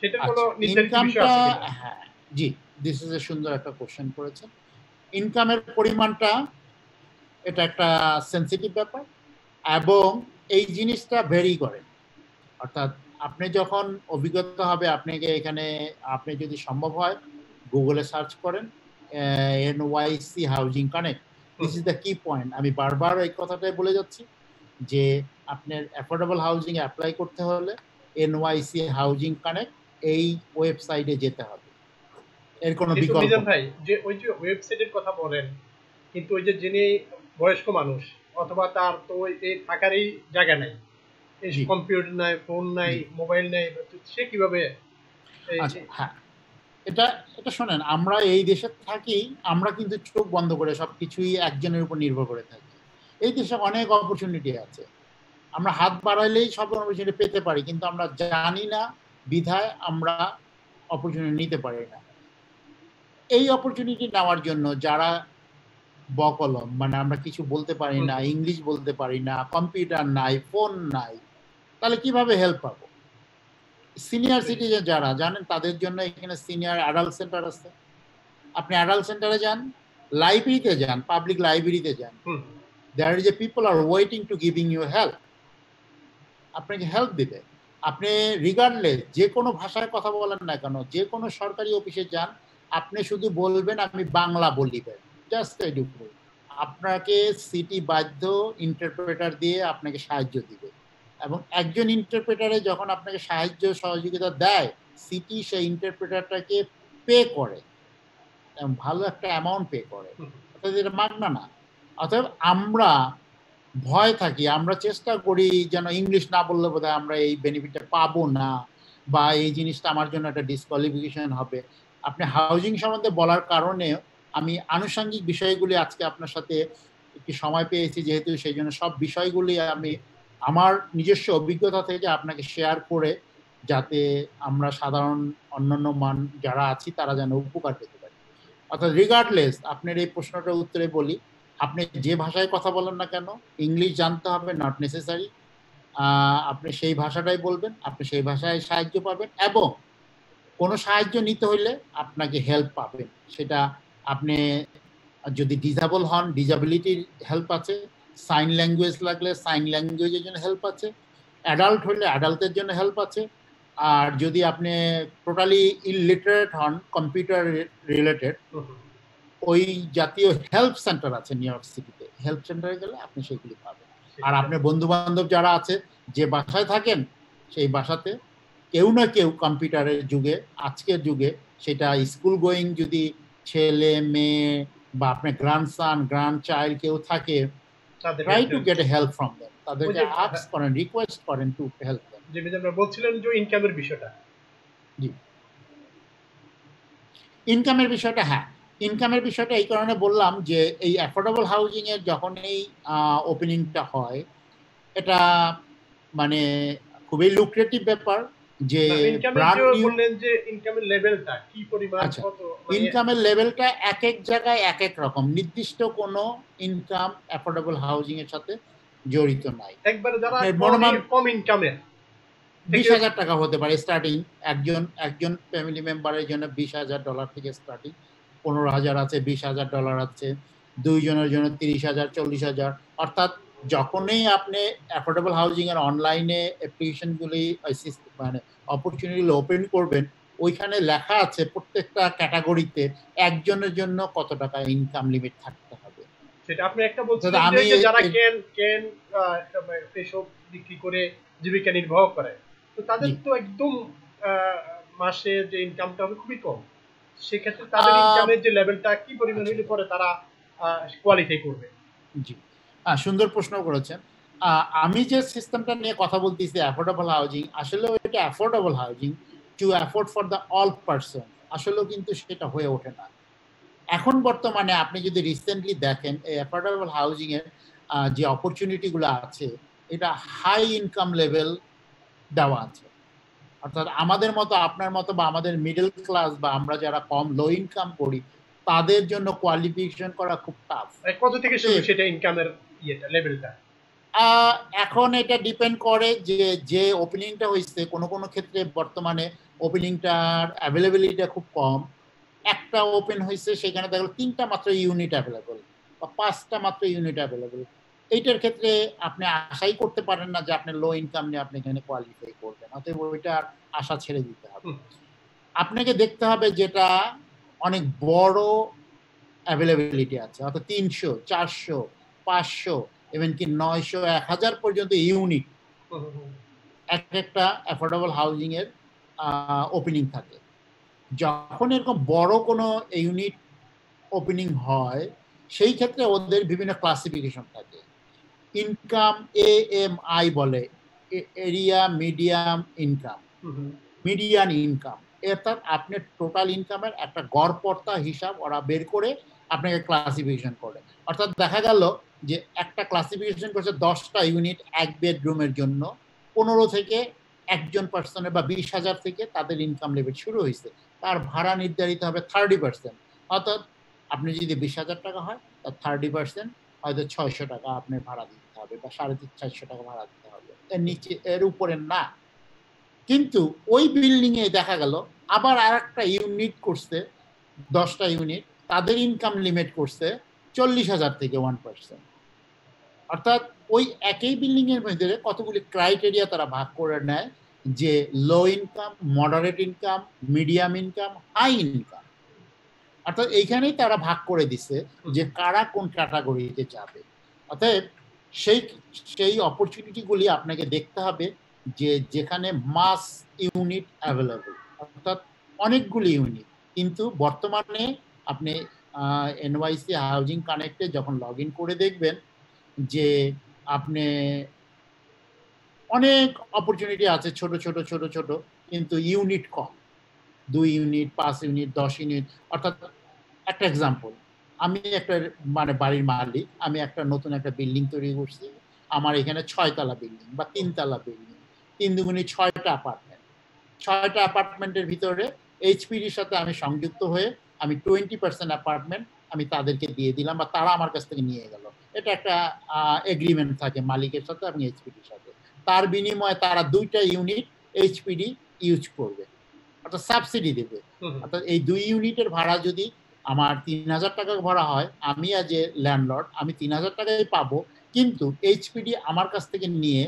সেটার কোনো নির্ধারিত বিষয় আছে কিনা? হ্যাঁ, জি, দিস ইজ এ সুন্দর একটা কোশ্চেন করেছেন। ইনকামের পরিমাণটা এটা একটা সেনসিটিভ ব্যাপার এবং এই জিনিসটা ভেরি করে। অর্থাৎ আপনি যখন অভিজ্ঞতা হবে, আপনাকে এখানে আপনি যদি সম্ভব হয় গুগলে সার্চ করেন NYC housing connect, this is the কি পয়েন্ট। আমি বারবার এই কথাটাই বলে যাচ্ছি যে আপনার অ্যাফোর্ডেবল হাউজিং এ অ্যাপ্লাই করতে হলে NYC হাউজিং কানেক্ট এই ওয়েবসাইটে যেতে হবে, এর কোনো বিকল্প নেই। ভাই যে ওই যে ওয়েবসাইটের কথা বলেন, কিন্তু ওই যে যিনি বয়স্ক মানুষ অথবা তার তো এই থাকারই জায়গা নাই, এই কম্পিউটার নাই, ফোন নাই, মোবাইল নাই, সে কিভাবে? হ্যাঁ, এটা শোনেন, আমরা এই দেশে থাকি, আমরা কিন্তু চোখ বন্ধ করে সবকিছুই একজনের উপর নির্ভর করে থাকি। এই দেশে অনেক অপরচুনিটি আছে, আমরা হাত বাড়াইলেই সব অপরচুনিটি পেতে পারি, কিন্তু আমরা জানি না বিধায় আমরা অপরচুনিটি নিতে পারি না। এই অপরচুনিটি নেওয়ার জন্য যারা বকলম, মানে আমরা কিছু বলতে পারি না, ইংলিশ বলতে পারি না, কম্পিউটার নাই, ফোন নাই, তাহলে কিভাবে হেল্প পাবো? সিনিয়র সিটিজেন যারা জানেন তাদের জন্য এখানে সিনিয়র অ্যাডাল্ট সেন্টার আছে। আপনি অ্যাডাল্ট সেন্টারে যান, লাইব্রেরিতে যান, পাবলিক লাইব্রেরিতে যান, there is a people are waiting to giving you help. আপনাকে হেল্প দিবে। আপনি রিগার্ডলেস যে কোনো ভাষায় কথা বলেন না কেন, যে কোনো সরকারি অফিসে যান, আপনি শুধু বলবেন আমি বাংলা বলিবেন, জাস্ট এইটুকু। আপনাকে সিটি বাধ্য ইন্টারপ্রেটার দিয়ে আপনাকে সাহায্য দিবে, এবং একজন ইন্টারপ্রেটারে যখন আপনাকে সাহায্য সহযোগিতা দেয়, সিটি সেই ইন্টারপ্রেটারটাকে পে করে, এবং ভালো একটা অ্যামাউন্ট পে করে, অর্থাৎ এটা মাগনা না। অতএব আমরা ভয় থাকি, আমরা চেষ্টা করি যেন ইংলিশ না বললে বোধহয় আমরা এই বেনিফিটটা পাবো না, বা এই জিনিসটা আমার জন্য একটা ডিসকোয়ালিফিকেশন হবে। আপনি হাউজিং সম্বন্ধে বলার কারণে আমি আনুষঙ্গিক বিষয়গুলি আজকে আপনার সাথে একটু সময় পেয়েছি, যেহেতু সেই জন্য সব বিষয়গুলি আমি আমার নিজস্ব অভিজ্ঞতা থেকে আপনাকে শেয়ার করে, যাতে আমরা সাধারণ অন্যান্য মান যারা আছি তারা যেন উপকার পেতে পারি। অর্থাৎ রিগার্ডলেস, আপনার এই প্রশ্নটার উত্তরে বলি, আপনি যে ভাষায় কথা বলেন না কেন, ইংলিশ জানতে হবে, নট নেসেসারি। আপনি সেই ভাষাটাই বলবেন, আপনি সেই ভাষায় সাহায্য পাবেন, এবং কোনো সাহায্য নিতে হইলে আপনাকে হেল্প পাবেন। সেটা আপনি যদি ডিসেবল হন, ডিসেবিলিটির হেল্প আছে, সাইন ল্যাঙ্গুয়েজ লাগলে সাইন ল্যাঙ্গুয়েজের জন্য হেল্প আছে, অ্যাডাল্ট হলে অ্যাডাল্টের জন্য হেল্প আছে, আর যদি আপনি টোটালি ইলিটারেট হন, কম্পিউটার রিলেটেড, ওই জাতীয় হেল্প সেন্টার আছে নিউ ইয়র্ক সিটিতে, হেল্প সেন্টারে গেলে আপনি সেগুলি পাবেন। আর আপনার বন্ধু বান্ধব যারা আছে, যে বাসায় থাকেন, সেই বাসাতে কেউ না কেউ কম্পিউটারের যুগে, আজকের যুগে, সেটা স্কুল গোয়িং যদি ছেলে মেয়ে বা আপনার গ্র্যান্ডসন গ্র্যান্ড চাইল্ড কেউ থাকে, try to get A help from them, তাদেরকে আস্ক করেন, রিকোয়েস্ট করেন টু হেল্প দেম। যে আমরা বলছিলেন যে ইনকামের বিষয়টা, জি, ইনকামের বিষয়টা, হ্যাঁ, ইনকামের বিষয়টা এই কারণে বললাম যে এই অ্যাফোর্ডেবল হাউজিং এর যখন এই ওপেনিংটা হয়, এটা মানে খুবই লুক্রেটিভ ব্যাপার। যে বললেন যে ইনকামের লেভেলটা কি পরিমাণ, কত, ইনকামের লেভেলটা এক এক জায়গায় এক এক রকম, নির্দিষ্ট কোনো ইনকাম অ্যাফোর্ডেবল হাউজিং এর সাথে জড়িত নাই। একবারে যারা কম ইনকামের 20,000 টাকা হতে পারে স্টার্টিং, একজন ফ্যামিলি মেম্বারের জন্য $20,000 থেকে স্টার্টিং, 15,000 আছে, $20,000 আছে, দুইজনের জন্য 30,000, 40,000। অর্থাৎ যখনই আপনি অ্যাফোর্ডেবল হাউজিং এর অনলাইনে অ্যাপ্লিকেশনগুলি মানে অপরচুনিটি ওপেন করবেন, ওইখানে লেখা আছে প্রত্যেকটা ক্যাটাগরিতে একজনের জন্য কত টাকা ইনকাম লিমিট থাকতে হবে। সেটা আপনি একটা বলছিলেন যে যারা কেন এসব বিক্রি করে জীবিকা নির্বাহ করে, তো তাদের তো একদম মাসে যে ইনকামটা হবে খুবই কম, সেক্ষেত্রে তাদের ইনকামের যে লেভেলটা কি পরিমাণ হলে পরে তারা কোয়ালিফাই করবে? জি, সুন্দর প্রশ্ন করেছেন। আমি যে সিস্টেমটা নিয়ে কথা বলতেছি অ্যাফোর্ডেবল হাউজিং, আসলে এটা affordable housing to afford for the all person, আসলেও কিন্তু সেটা হয়ে ওঠে না এখন বর্তমানে। আপনি যদি রিসেন্টলি দেখেন এই অ্যাফোর্ডেবল হাউজিং এর যে অপরচুনিটিগুলো আছে, এটা হাই ইনকাম লেভেল দেওয়া আছে। অর্থাৎ আমাদের মতো, আপনার মতো, বা আমাদের মিডল ক্লাস বা আমরা যারা কম লো ইনকাম করি, তাদের জন্য কোয়ালিফিকেশন করা খুব টাফ। কত থেকে শুরু সেটা ইনকামের লেভেলটা? এখন এটা ডিপেন্ড করে যে ওপেনিংটা হয়েছে। কোনো কোনো ক্ষেত্রে বর্তমানে ওপেনিংটার অ্যাভেলেবিলিটি খুব কম। একটা ওপেন হয়েছে, সেখানে দেখো 3টা মাত্র ইউনিট অ্যাভেলেবল বা 5টা মাত্র ইউনিট অ্যাভেলেবল। এইটার ক্ষেত্রে আপনি আশাই করতে পারেন না যে আপনি লো ইনকাম নিয়ে আপনি এখানে কোয়ালিফাই করবেন, অতএব ওইটার আশা ছেড়ে দিতে হবে। আপনাকে দেখতে হবে যেটা অনেক বড় অ্যাভেলেবিলিটি আছে, অর্থাৎ 300, 400, 500, এমনকি 900, 1000 পর্যন্ত ইউনিট এক একটা অ্যাফোর্ডেবল হাউজিং এর ওপেনিং থাকে। যখন এরকম বড় কোনো ইউনিট ওপেনিং হয়, সেই ক্ষেত্রে ওদের বিভিন্ন ক্লাসিফিকেশন থাকে। ইনকাম AMI বলে, area medium income, median income, অর্থাৎ আপনার টোটাল ইনকামের একটা গড়পড়তা হিসাব ওরা বের করে আপনাকে ক্লাসিফিকেশন করে। অর্থাৎ দেখা গেল যে একটা ক্লাসিফিকেশন করছে 10টা ইউনিট এক বেডরুমের জন্য, 15 থেকে একজন পার্সনের বা 20,000 থেকে তাদের ইনকাম লেভেল শুরু হয়েছে। তার ভাড়া নির্ধারিত হবে 30%, অর্থাৎ আপনি যদি 20,000 টাকা হয়, তার 30% হয়তো 600 টাকা আপনার ভাড়া দিতে হবে বা 450 টাকা ভাড়া দিতে হবে, এর নিচে এর উপরে না। কিন্তু ওই বিল্ডিং এ দেখা গেল আবার আর একটা ইউনিট করছে, 10টা ইউনিট, তাদের ইনকাম লিমিট করছে 40,000 থেকে 1%। অর্থাৎ ওই একই বিল্ডিং এর মধ্যে কতগুলি ক্রাইটেরিয়া তারা ভাগ করে নেয়, যে low income, moderate income, medium income, high income. অর্থাৎ এইখানেই তারা ভাগ করে দিছে যে কারা কোন ক্যাটাগরিতে যাবে। অতএব সেই অপরচুনিটিগুলি আপনাকে দেখতে হবে যে যেখানে মাস ইউনিট অ্যাভেলেবল, অর্থাৎ অনেকগুলি ইউনিট। কিন্তু বর্তমানে আপনি এনওয়াইসি হাউজিং কানেক্টে যখন লগ ইন করে দেখবেন যে আপনি অনেক অপরচুনিটি আছে, ছোট ছোট ছোট ছোট, কিন্তু ইউনিট কম, 2 ইউনিট, 5 ইউনিট, 10 ইউনিট। অর্থাৎ একটা এক্সাম্পল, আমি একটা বাড়ির মালিক, আমি একটা নতুন একটা বিল্ডিং তৈরি করছি। আমার এখানে 6 তলা বিল্ডিং বা 3 তলা বিল্ডিং, 3 দুগুণে 6টা অ্যাপার্টমেন্ট। 6টা অ্যাপার্টমেন্টের ভিতরে এইচপিডির সাথে আমি সংযুক্ত হয়ে আমি 20% অ্যাপার্টমেন্ট আমি তাদেরকে দিয়ে দিলাম বা তারা আমার কাছ থেকে নিয়ে গেল। এটা একটা এগ্রিমেন্ট থাকে মালিকের সাথে এবং এইচপিডির সাথে। তার বিনিময়ে তারা 2টা ইউনিট এইচপিডি ইউজ করবে, অর্থাৎ সাবসিডি দেবে। অর্থাৎ এই 2 ইউনিটের ভাড়া যদি আমার 3,000 টাকা ভাড়া হয়, আমি আজ এ ল্যান্ডলর্ড, আমি 3,000 টাকাই পাবো, কিন্তু এইচপিডি আমার কাছ থেকে নিয়ে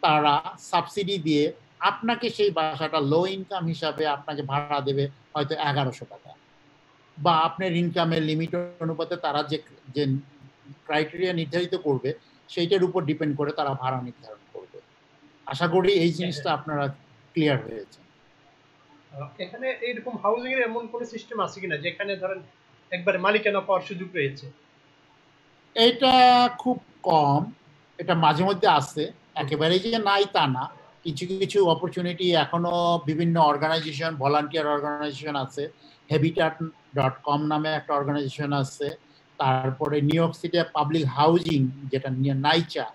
তারা সাবসিডি দিয়ে আপনাকে সেই বাসাটা লো ইনকাম হিসাবে আপনাকে ভাড়া দেবে হয়তো 1100 টাকা, বা আপনার ইনকামের লিমিট অনুপাতে তারা যে ক্রাইটেরিয়া নির্ধারিত করবে সেইটার উপর ডিপেন্ড করে তারা ভাড়া নির্ধারণ করবে। আশা করি এই জিনিসটা আপনারা ক্লিয়ার হয়েছে। এখানে এইরকম হাউজিং এর এমন কোন সিস্টেম আছে কিনা যেখানে ধরেন একবার মালিকানা পাওয়ার সুযোগ রয়েছে? এটা খুব কম, এটা মাঝে মধ্যে আছে, একেবারেই যে নাই তা না। কিছু কিছু অপরচুনিটি এখনো বিভিন্ন অর্গানাইজেশন, ভলান্টিয়ার অর্গানাইজেশন আছে, habitat.com নামে একটা অর্গানাইজেশন আছে। তারপরে new York city public housing, যেটা নাইচা,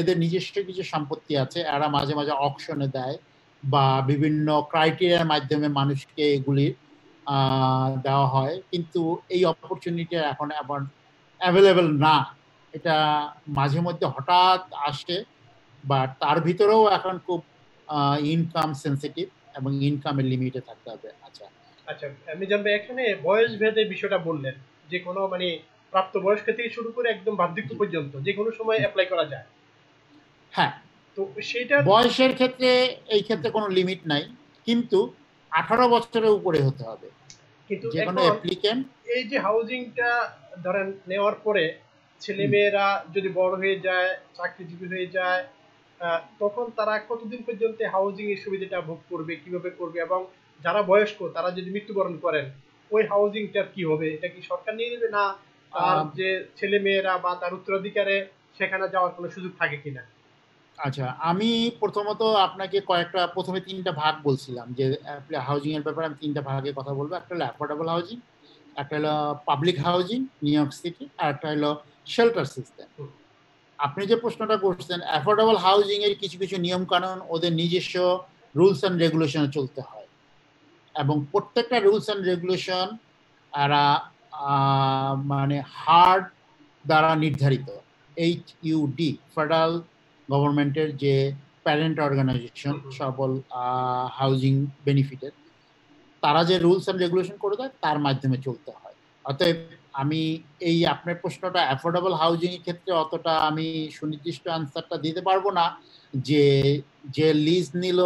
এদের নিজস্ব কিছু সম্পত্তি আছে, এরা মাঝে মাঝে অকশনে দেয় বা বিভিন্ন ক্রাইটেরিয়ার মাধ্যমে মানুষকে এগুলি দেওয়া হয়। কিন্তু এই অপরচুনিটি এখন আবার অ্যাভেলেবল না, এটা মাঝে মধ্যে হঠাৎ আসে, বা তার ভিতরেও এখন খুব ইনকাম সেন্সিটিভ এবং ইনকামের লিমিটে থাকতে হবে। আচ্ছা আচ্ছা, আমি জানবো এখানে বয়স ভেদে বিষয়টা বললেন, যে কোনো প্রাপ্তবয়স্ক থেকে শুরু করে একদম বার্ধক্য পর্যন্ত যে কোনো সময় অ্যাপ্লাই করা যায়। হ্যাঁ, তো সেটা বয়সের ক্ষেত্রে এই ক্ষেত্রে কোনো লিমিট নাই, কিন্তু 18 বছরের উপরে হতে হবে কিন্তু যে কোনো অ্যাপ্লিক্যান্ট। এই যে হাউজিংটা ধরেন নেওয়ার পরে ছেলে মেয়েরা যদি বড় হয়ে যায়, চাকরিজীবী হয়ে যায়, তখন তারা কতদিন পর্যন্ত হাউজিং এর সুবিধাটা ভোগ করবে, কিভাবে করবে, এবং যারা বয়স্ক তারা যদি মৃত্যুবরণ করেন ওই হাউজিংটার কি হবে? এটা কি সরকার নিয়ে নেবে, না তার যে ছেলে মেয়েরা বা তার উত্তরাধিকারে সেখানে যাওয়ার কোনো সুযোগ থাকে কিনা? আচ্ছা, আমি প্রথমত আপনাকে প্রথমে 3টা ভাগ বলছিলাম যে হাউজিং এর ব্যাপারে আমি 3টা ভাগে কথা বলবো। একটা হলো অ্যাফোর্ডেবল হাউজিং, একটা হলো public housing New York city, আর একটা হলো শেল্টার সিস্টেম। আপনি যে প্রশ্নটা করছেন, অ্যাফোর্ডেবল হাউজিং এর কিছু কিছু নিয়ম কানুন ওদের নিজস্ব রুলস অ্যান্ড রেগুলেশনে চলতে হয়, এবং প্রত্যেকটা রুলস অ্যান্ড রেগুলেশন এরা মানে হার্ড দ্বারা নির্ধারিত। HUD ফেডারেল গভর্নমেন্টের যে প্যারেন্ট অর্গানাইজেশন সকল হাউজিং বেনিফিটের, তারা যে রুলস অ্যান্ড রেগুলেশন করে দেয় তার মাধ্যমে চলতে হয়। অতএব আমি এই আপনার প্রশ্নটা অ্যাফোর্ডেবল হাউজিং এর ক্ষেত্রে অতটা আমি সুনির্দিষ্ট আনসারটা দিতে পারবো না যে যে লিজ নিল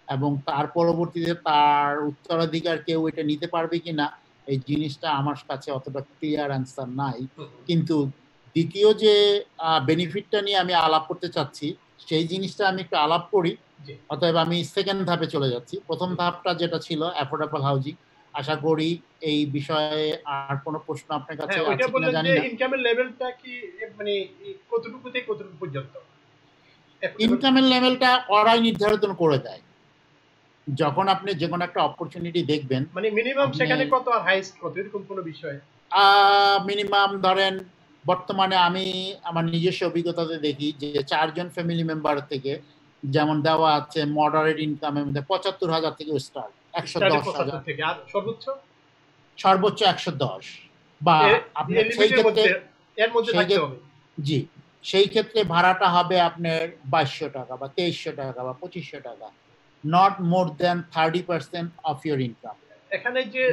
এবং তার পরবর্তীতে তার উত্তরাধিকার কেউ এটা নিতে পারবে কিনা, এই জিনিসটা আমার কাছে অতটা ক্লিয়ার আনসার নাই। কিন্তু দ্বিতীয় যে বেনিফিটটা নিয়ে আমি আলাপ করতে চাচ্ছি সেই জিনিসটা আমি একটু আলাপ করি। অতএব আমি সেকেন্ড ধাপে চলে যাচ্ছি। প্রথম ধাপটা যেটা ছিল অ্যাফোর্ডেবল হাউজিং, আশা করি এই বিষয়ে আর কোনো প্রশ্ন আপনার কাছে আছে কিনা জানি না। ইনকামের লেভেলটা কি মানে কতটুকু থেকে কতটুকু পর্যন্ত? ইনকামের লেভেলটা ওরাই নির্ধারণ করে দেয়। যখন আপনি যে কোনো একটা অপরচুনিটি দেখবেন, মানে মিনিমাম সেখানে কত আর হাইয়েস্ট কত, এরকম কোনো বিষয়? মিনিমাম ধরেন বর্তমানে আমি আমার নিজস্ব অভিজ্ঞতাতে দেখি যে 4 জন ফ্যামিলি মেম্বার থেকে যেমন দেওয়া আছে মডারেট ইনকামের মধ্যে 75,000 থেকে স্টার্ট, 110,000 থেকে, আর সর্বোচ্চ 110 বা আপনার সেই ক্ষেত্রে এর মধ্যে থাকতে হবে। জি, সেই ক্ষেত্রে ভাড়াটা হবে আপনার 2200 টাকা বা 2300 টাকা বা 2500 টাকা, not more than 30% of your income. এখানে যে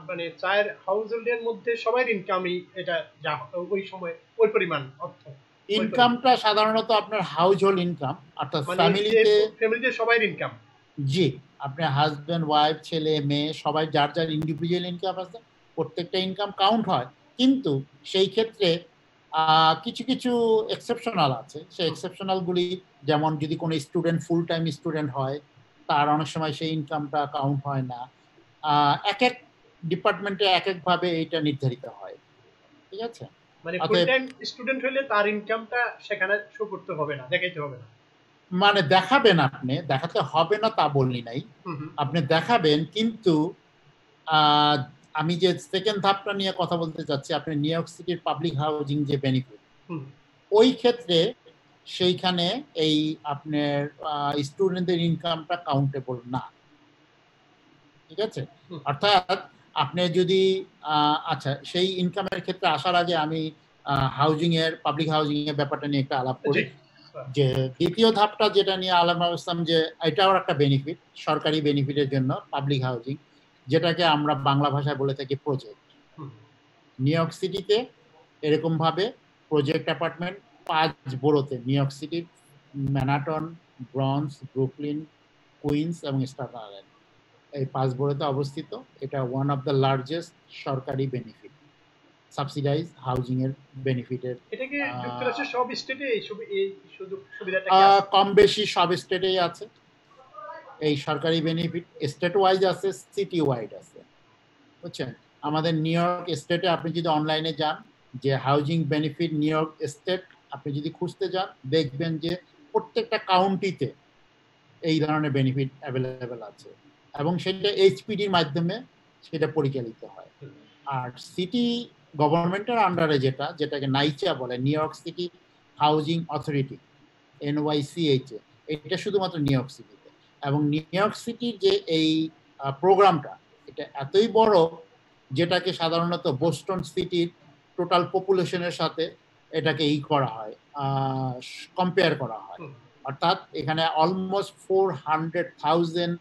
মানে 4 হাউসহোল্ডের মধ্যে সবার ইনকামই এটা যা ওই সময় ওই পরিমাণ অর্থ, ইনকামটা সাধারণত আপনার হাউসহোল্ড ইনকাম, অর্থাৎ ফ্যামিলিতে সবার ইনকাম। জি, আপনার হাজবেন্ড ওয়াইফ ছেলে মেয়ে সবাই যার যার ইন্ডিভিজুয়াল ইনকাম আছে, প্রত্যেকটা ইনকাম কাউন্ট হয়। কিন্তু সেই ক্ষেত্রে কিছু কিছু এক্সেপশনাল আছে। সেই এক্সেপশনালগুলি যেমন যদি কোনো স্টুডেন্ট ফুল টাইম স্টুডেন্ট হয় তার অনেক সময় সেই ইনকামটা কাউন্ট হয় না। এক এক ডিপার্টমেন্টে এক একভাবে এটা নির্ধারিত হয়। ঠিক আছে, মানে ফুল টাইম স্টুডেন্ট হলে তার ইনকামটা সেখানে শো করতে হবে না, দেখাইতে হবে না। মানে দেখাবেন, আপনি দেখাতে হবে না তা বললি নাই, আপনি দেখাবেন। কিন্তু আমি যে সেকেন্ড ধাপটা নিয়ে কথা বলতে চাচ্ছি, আপনি নিউ ইয়র্ক সিটির পাবলিক হাউজিং যে বেনিফিট, ওই ক্ষেত্রে সেইখানে এই আপনার স্টুডেন্টদের ইনকামটা কাউন্টেবল না। ঠিক আছে, অর্থাৎ আপনি যদি আচ্ছা সেই ইনকামের ক্ষেত্রে আসার আগে আমি হাউজিং এর পাবলিক হাউজিং এর ব্যাপারটা নিয়ে একটা আলাপ করি। যে দ্বিতীয় ধাপটা যেটা নিয়ে আলাপ করলাম যে এটাও একটা বেনিফিট, সরকারি বেনিফিটের জন্য পাবলিক হাউজিং, যেটাকে আমরা বাংলা ভাষায় বলে থাকি প্রজেক্ট। নিউ ইয়র্ক সিটিতে এরকম ভাবে প্রজেক্ট অ্যাপার্টমেন্ট 5 বড়োতে, নিউ ইয়র্ক সিটির ম্যানহাটন, ব্রঞ্জ, ব্রুকলিন, কুইন্স এবং স্ট্যাটেন আইল্যান্ড, এই 5 বড়োতে অবস্থিত। এটা ওয়ান অফ দ্য লার্জেস্ট সরকারি বেনিফিট, সাবসিডাইজ হাউজিং এর বেনিফিটের। এটা কি যুক্তরাষ্ট্রের সব স্টেটে এই সুযোগ সুবিধাটা কম বেশি সব স্টেটেই আছে এই সরকারি বেনিফিট। স্টেট ওয়াইজ আছে, সিটি ওয়াইড আছে, বুঝছেন। আমাদের নিউ ইয়র্ক স্টেটে আপনি যদি অনলাইনে যান যে housing benefit new York state, আপনি যদি খুঁজতে যান দেখবেন যে প্রত্যেকটা কাউন্টিতে এই ধরনের বেনিফিট অ্যাভেলেবেল আছে, এবং সেটা HPDর মাধ্যমে সেটা পরিচালিত হয়। আর সিটি গভর্নমেন্টের আন্ডারে যেটাকে নাইচা বলে, new York city housing authority, NYCHA, এটা শুধুমাত্র নিউ ইয়র্ক সিটিতে। এবং নিউ ইয়র্ক সিটির যে এই প্রোগ্রামটা, এটা এতই বড় যেটাকে সাধারণত বোস্টন সিটির টোটাল পপুলেশনের সাথে এটাকে করা হয়, কম্পেয়ার করা হয়। অর্থাৎ এখানে অলমোস্ট 400,000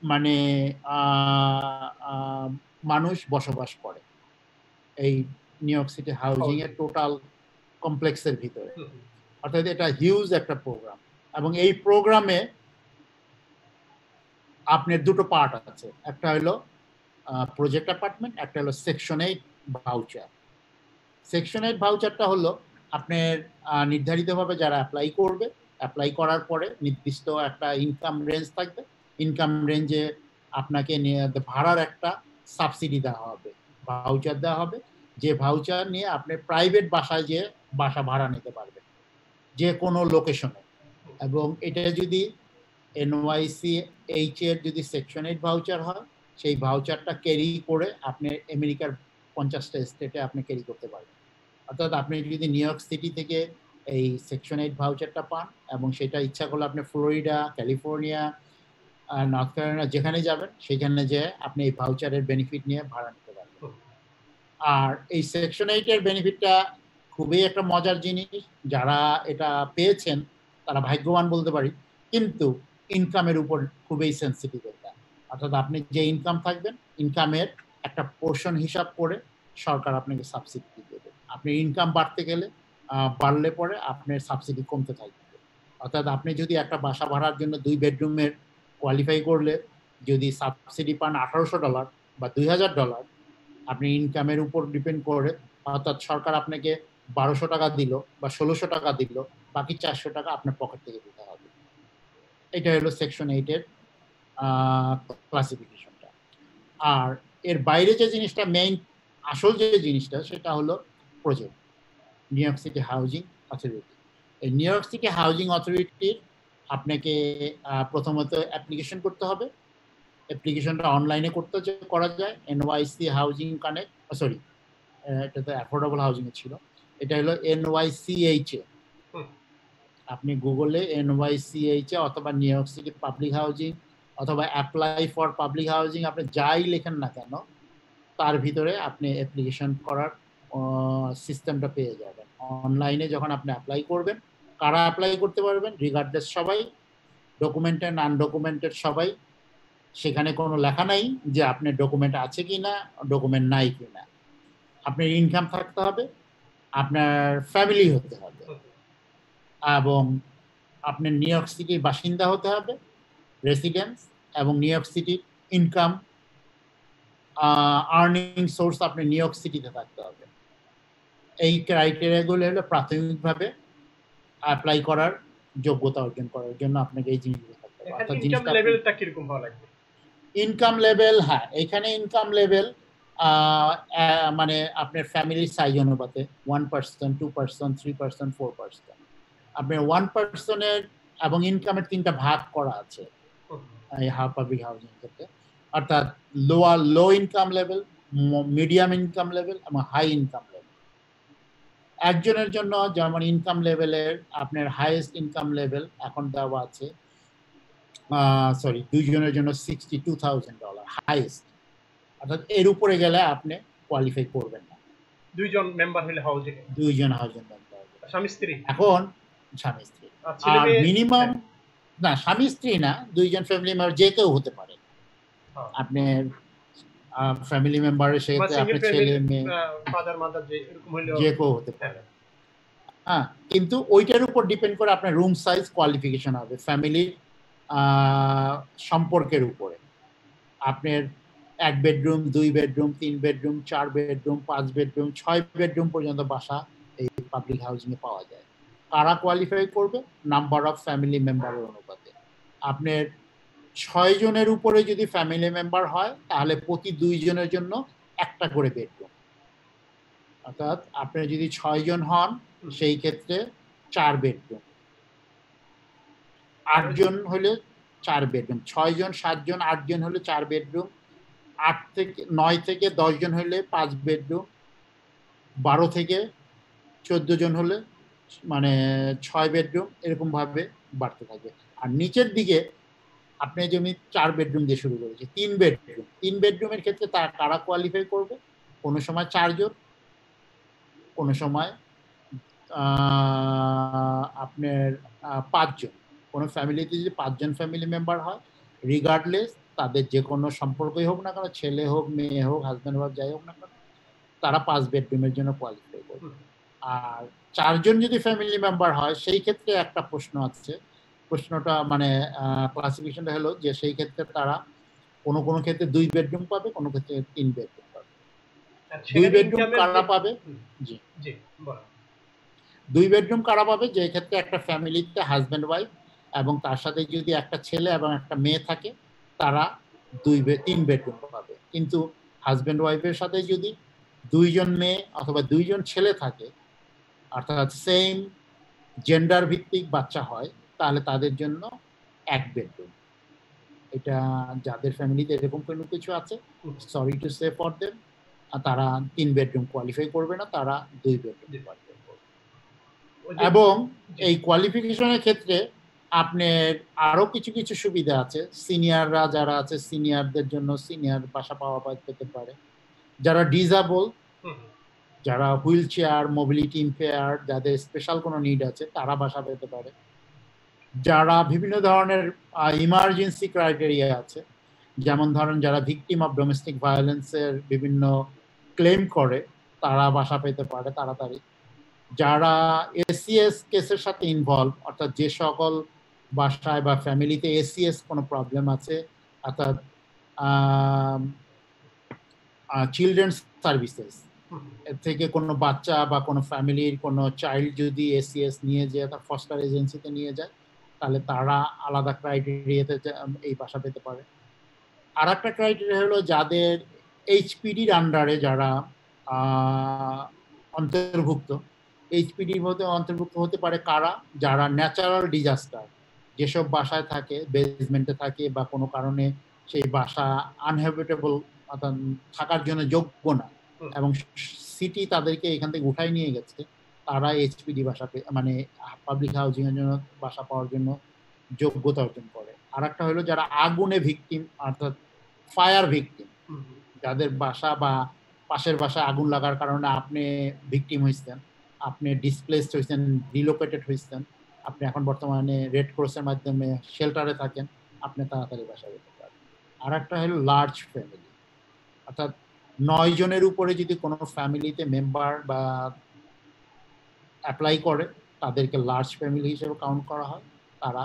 মানে মানুষ বসবাস করে এই নিউ ইয়র্ক সিটি হাউজিং এর টোটাল কমপ্লেক্সের ভিতরে। অর্থাৎ এটা হিউজ একটা প্রোগ্রাম, এবং এই প্রোগ্রামে আপনার দুটো পার্ট আছে, একটা হলো প্রজেক্ট অ্যাপার্টমেন্ট, একটা হলো সেকশন 8 ভাউচার। সেকশন 8 ভাউচারটা হলো আপনার নির্ধারিতভাবে যারা অ্যাপ্লাই করবে অ্যাপ্লাই করার পরে নির্দিষ্ট একটা ইনকাম রেঞ্জ থাকবে, ইনকাম রেঞ্জে আপনাকে ভাড়ার একটা সাবসিডি দেওয়া হবে, ভাউচার দেওয়া হবে, যে ভাউচার নিয়ে আপনি প্রাইভেট বাসায় যেয়ে বাসা ভাড়া নিতে পারবেন যে কোনো লোকেশনে। এবং এটা যদি NYCH এর যদি সেকশন 8 ভাউচার হয়, সেই ভাউচারটা ক্যারি করে আপনি আমেরিকার 50টা স্টেটে আপনি ক্যারি করতে পারবেন। অর্থাৎ আপনি যদি নিউ ইয়র্ক সিটি থেকে এই সেকশন 8 ভাউচারটা পান এবং সেটা ইচ্ছা করলে আপনি ফ্লোরিডা, ক্যালিফোর্নিয়া, নর্থ ক্যারোলাইনা যেখানে যাবেন সেখানে যে আপনি এই ভাউচারের বেনিফিট নিয়ে ভাড়া নিতে পারবেন। আর এই সেকশন 8 এর বেনিফিটটা খুবই একটা মজার জিনিস, যারা এটা পেয়েছেন তারা ভাগ্যবান বলতে পারি, কিন্তু ইনকামের উপর খুবই সেন্সিটিভ এটা। অর্থাৎ আপনি যে ইনকাম থাকবেন, ইনকামের একটা পোর্শন হিসাব করে সরকার আপনাকে সাবসিডি দেবে। আপনি ইনকাম বাড়লে পরে আপনার সাবসিডি কমতে থাকবে। অর্থাৎ আপনি যদি একটা বাসা ভাড়ার জন্য 2 বেডরুমের কোয়ালিফাই করলে যদি সাবসিডি পান $1800 বা $2000, আপনি ইনকামের উপর ডিপেন্ড করে, অর্থাৎ সরকার আপনাকে $1200 দিল বা $1600 দিল, বাকি $400 আপনার পকেট থেকে দিতে হবে। এটা হলো সেকশন 8 এর ক্লাসিফিকেশনটা। আর এর বাইরে যে জিনিসটা মেইন আসল যে জিনিসটা সেটা হলো project, new York city housing authority. এই নিউ ইয়র্ক সিটি হাউজিং অথরিটির আপনাকে প্রথমত অ্যাপ্লিকেশন করতে হবে। অ্যাপ্লিকেশনটা অনলাইনে করা যায়। NYC হাউজিং কানেক্ট, সরি এটা তো অ্যাফোর্ডেবল হাউজিং এ ছিল, এটা হলো NYCH। আপনি গুগলে NYCH অথবা new York city public housing অথবা অ্যাপ্লাই ফর পাবলিক হাউজিং আপনি যাই লেখেন না কেন, তার ভিতরে আপনি অ্যাপ্লিকেশন করার সিস্টেমটা পেয়ে যাবেন। অনলাইনে যখন আপনি অ্যাপ্লাই করবেন, কারা অ্যাপ্লাই করতে পারবেন? রিগার্ডলেস সবাই, ডকুমেন্টেড আনডকুমেন্টেড সবাই। সেখানে কোনো লেখা নাই যে আপনার ডকুমেন্ট আছে কি না, ডকুমেন্ট নাই কি না। আপনার ইনকাম থাকতে হবে, আপনার ফ্যামিলি হতে হবে, এবং আপনার নিউ ইয়র্ক সিটির বাসিন্দা হতে হবে, রেসিডেন্স, এবং নিউ ইয়র্ক সিটির ইনকাম আর্নিং সোর্স আপনি নিউ ইয়র্ক সিটিতে থাকতে হবে। এই ক্রাইটেরিয়াগুলো হলো প্রাথমিকভাবে অ্যাপ্লাই করার যোগ্যতা অর্জন করার জন্য আপনাকে এই জিনিসগুলো থাকতে হবে। অর্থাৎ জিনিসটা লেভেলটা কি রকম হওয়া লাগবে? ইনকাম লেভেল, হ্যাঁ, এখানে ইনকাম লেভেল মানে আপনার ফ্যামিলির সাইজ অনুপাতে 1%, 2%, 3%, 4%। আপনার 1%-এর এবং ইনকামের 3টা ভাগ করা আছে এই পাবলিক হাউজিং ক্ষেত্রে। অর্থাৎ low income level, medium income level এবং হাই ইনকাম লেভেল। একজনের জন্য যেমন ইনকাম লেভেলের আপনার হাইয়েস্ট ইনকাম লেভেল এখন দেওয়া আছে, সরি, 2 জনের জন্য $62,000 হাইয়েস্ট। অর্থাৎ এর উপরে গেলে আপনি কোয়ালিফাই করবেন না। 2 জন মেম্বার হলে হাউজিং, 2 জন হাউজিং মেম্বার, স্বামী স্ত্রী। এখন স্বামী স্ত্রী, আর মিনিমাম না, স্বামী স্ত্রী না, 2 জন ফ্যামিলি মেম্বার যে কেউ হতে পারে। আপনার ফ্যামিলি মেম্বারের সাথে আপনার ছেলে মেয়ে, ফাদার মাদার যে এরকম হলো যে কেউ হতে পারে। হ্যাঁ, কিন্তু ওইটার উপর ডিপেন্ড করে আপনার রুম সাইজ কোয়ালিফিকেশন হবে ফ্যামিলির সম্পর্কের উপরে। আপনার 1 bedroom, 2 bedroom, 3 bedroom, 4 bedroom, 5 bedroom, 6 bedroom পর্যন্ত বাসা এই পাবলিক হাউজিং এ পাওয়া যায়। কারা কোয়ালিফাই করবে? নাম্বার অফ ফ্যামিলি মেম্বারের অনুপাতে। আপনার 6 জনের উপরে যদি ফ্যামিলি মেম্বার হয় তাহলে প্রতি 2 জনের জন্য একটা করে বেডরুম। অর্থাৎ আপনি যদি 6 জন হন সেই ক্ষেত্রে 4 বেডরুম। 8 জন হলে 4 বেডরুম, 6 জন, 7 জন, 8 জন হলে 4 বেডরুম, 9 থেকে 10 জন হলে 5 বেডরুম, 12 থেকে 14 জন হলে মানে 6 বেডরুম, এরকম ভাবে বাড়তে থাকবে। আর নিচের দিকে আপনি যেমনি 4 বেডরুম দিয়ে শুরু করেছি, 3 বেডরুম, 3 বেডরুমের ক্ষেত্রে কারা কোয়ালিফাই করবে? কোনো সময় 4 জন, কোনো সময় আপনার 5 জন। কোনো ফ্যামিলিতে যদি 5 জন ফ্যামিলি মেম্বার হয়, রিগার্ডলেস তাদের যে কোনো সম্পর্কই হোক না কেন, ছেলে হোক, মেয়ে হোক, হাজব্যান্ড হোক, যাই হোক না কেন, তারা 5 বেডরুমের জন্য কোয়ালিফাই করবে। আর 4 জন যদি ফ্যামিলি মেম্বার হয় সেই ক্ষেত্রে একটা প্রশ্ন আছে। প্রশ্নটা মানে ক্লাসিফিকেশনটা হলো যে সেই ক্ষেত্রে তারা কোনো ক্ষেত্রে 2 বেডরুম পাবে, কোনো ক্ষেত্রে 3 বেডরুম পাবে। 2 বেডরুম কারা পাবে? জি জি, 2 বেডরুম কারা পাবে? যে ক্ষেত্রে একটা ফ্যামিলিতে হাজব্যান্ড ওয়াইফ এবং তার সাথে যদি একটা ছেলে এবং একটা মেয়ে থাকে, তারা 3 বেডরুম পাবে। কিন্তু হাজব্যান্ড ওয়াইফের সাথে যদি 2 জন মেয়ে অথবা 2 জন ছেলে থাকে, অর্থাৎ সেম জেন্ডার ভিত্তিক বাচ্চা হয়, তাহলে তাদের জন্য 1 বেডরুম। এটা যাদের ফ্যামিলিতে এরকম কোনো কিছু আছে, sorry to say for them, তারা 3 বেডরুম কোয়ালিফাই করবে না, তারা 2 বেডরুম কোয়ালিফাই করবে। এবং এই কোয়ালিফিকেশনের ক্ষেত্রে আপনার আরো কিছু কিছু সুবিধা আছে। সিনিয়ররা যারা আছে, সিনিয়রদের জন্য সিনিয়র বাসা পাওয়া পেতে পারে। যারা ডিসেবল, যারা হুইল চেয়ার, মোবিলিটি ইম্পেয়ার, যাদের স্পেশাল কোনো নিড আছে, তারা বাসা পেতে পারে। যারা বিভিন্ন ধরনের ইমার্জেন্সি ক্রাইটেরিয়া আছে, যেমন ধরেন যারা ভিকটিম অফ ডোমেস্টিক ভায়োলেন্সের বিভিন্ন ক্লেম করে, তারা বাসা পেতে পারে তাড়াতাড়ি। যারা এসিএস কেসের সাথে ইনভলভ, অর্থাৎ যে সকল বাসায় বা ফ্যামিলিতে এসিএস কোনো প্রবলেম আছে, অর্থাৎ চিলড্রেন্স সার্ভিসেস এর থেকে কোনো বাচ্চা বা কোনো ফ্যামিলির কোনো চাইল্ড যদি এসিএস নিয়ে যায়, তার ফস্টার এজেন্সিতে নিয়ে যায়, তাহলে তারা আলাদা ক্রাইটেরিয়াতে এই বাসা পেতে পারে। আর একটা ক্রাইটেরিয়া হলো যাদের এইচপিডির আন্ডারে যারা অন্তর্ভুক্ত। এইচপিডির মধ্যে অন্তর্ভুক্ত হতে পারে কারা? যারা ন্যাচারাল ডিজাস্টার, যেসব বাসায় থাকে, বেসমেন্টে থাকে বা কোনো কারণে সেই বাসা আনহ্যাবিটেবল, অর্থাৎ থাকার জন্য যোগ্য না, এবং সিটি তাদেরকে এখান থেকে উঠাই নিয়ে গেছে, তারা এইচপিডি বাসা মানে পাবলিক হাউজিং এর জন্য বাসা পাওয়ার জন্য যোগ্যতা অর্জন করে। আর একটা হলো যারা আগুনে ভিকটিম, অর্থাৎ ফায়ার ভিকটিম, যাদের বাসা বা পাশের বাসায় আগুন লাগার কারণে আপনি ভিকটিম হয়েছেন, আপনি ডিসপ্লেসড হয়েছেন, রিলোকেটেড হয়েছেন, আপনি এখন বর্তমানে রেড ক্রসের মাধ্যমে শেল্টারে থাকেন, আপনি তাড়াতাড়ি বাসা যেতে পারেন। আর একটা হলো লার্জ ফ্যামিলি, অর্থাৎ 9 জনের উপরে যদি কোনো ফ্যামিলিতে মেম্বার বা অ্যাপ্লাই করে, তাদেরকে লার্জ ফ্যামিলি হিসেবে কাউন্ট করা হয়, তারা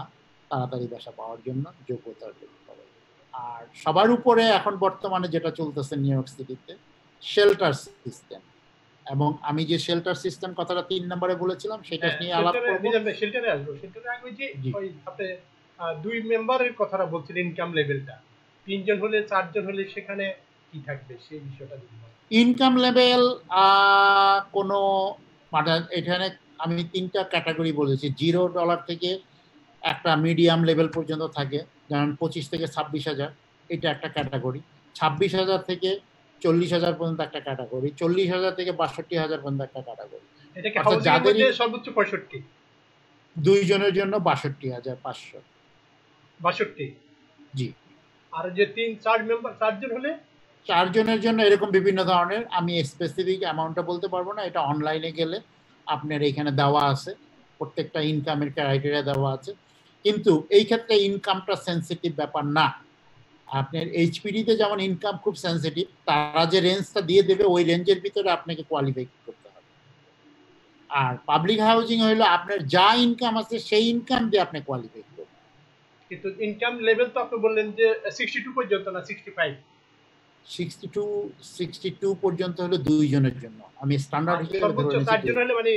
তাড়াতাড়ি বাসা পাওয়ার জন্য যোগ্যতা অর্জন করে। আর সবার উপরে এখন বর্তমানে যেটা চলতেছে নিউ ইয়র্ক সিটিতে, শেল্টার সিস্টেম। এবং আমি যে শেল্টার সিস্টেম কথাটা 3 নম্বরে বলেছিলাম, সেটা নিয়ে আলাপ করব। শেল্টারে আসবো। শেল্টারে আগে যে ওই আপনি 2 মেম্বারের কথাটা বলছিলেন, ইনকাম লেভেলটা 3 জন হলে 4 জন হলে সেখানে কি থাকবে সেই বিষয়টা যদি বলেন। ইনকাম লেভেল কোনো মানে এখানে আমি 3টা ক্যাটাগরি বলেছি। $0 থেকে একটা মিডিয়াম লেভেল পর্যন্ত থাকে, যেমন 25 থেকে 26,000, এটা একটা ক্যাটাগরি। 26,000 থেকে 40,000 পর্যন্ত একটা ক্যাটাগরি। 40,000 থেকে 62,000 পর্যন্ত একটা ক্যাটাগরি। এটাকে হাউজিং এর মধ্যে সর্বোচ্চ 65, 2 জনের জন্য 62,500। 62? জি। আর যে 3-4 মেম্বার, 4 জন হলে 4 জনের জন্য এরকম বিভিন্ন ধরনের, আমি স্পেসিফিক অ্যামাউন্টটা বলতে পারবো না, এটা অনলাইনে গেলে আপনার এখানে দেওয়া আছে, প্রত্যেকটা ইনকামের ক্রাইটেরিয়া দেওয়া আছে। কিন্তু এই ক্ষেত্রে ইনকামটা সেন্সিটিভ ব্যাপার না। আপনার এইচপিডিতে যেমন ইনকাম খুব সেন্সিটিভ, তারা যে রেঞ্জটা দিয়ে দেবে ওই রেঞ্জের ভিতরে আপনাকে কোয়ালিফাই করতে হবে। আর পাবলিক হাউজিং হলো আপনার যা ইনকাম আছে সেই ইনকাম দিয়ে আপনি কোয়ালিফাই করবেন। কিন্তু ইনকাম লেভেল তো আপনি বললেন যে 62 পর্যন্ত না 65? 62 পর্যন্ত হলো 2 জনের জন্য। আমি স্ট্যান্ডার্ড হিসেবে সর্বোচ্চ 4 জন হলে মানে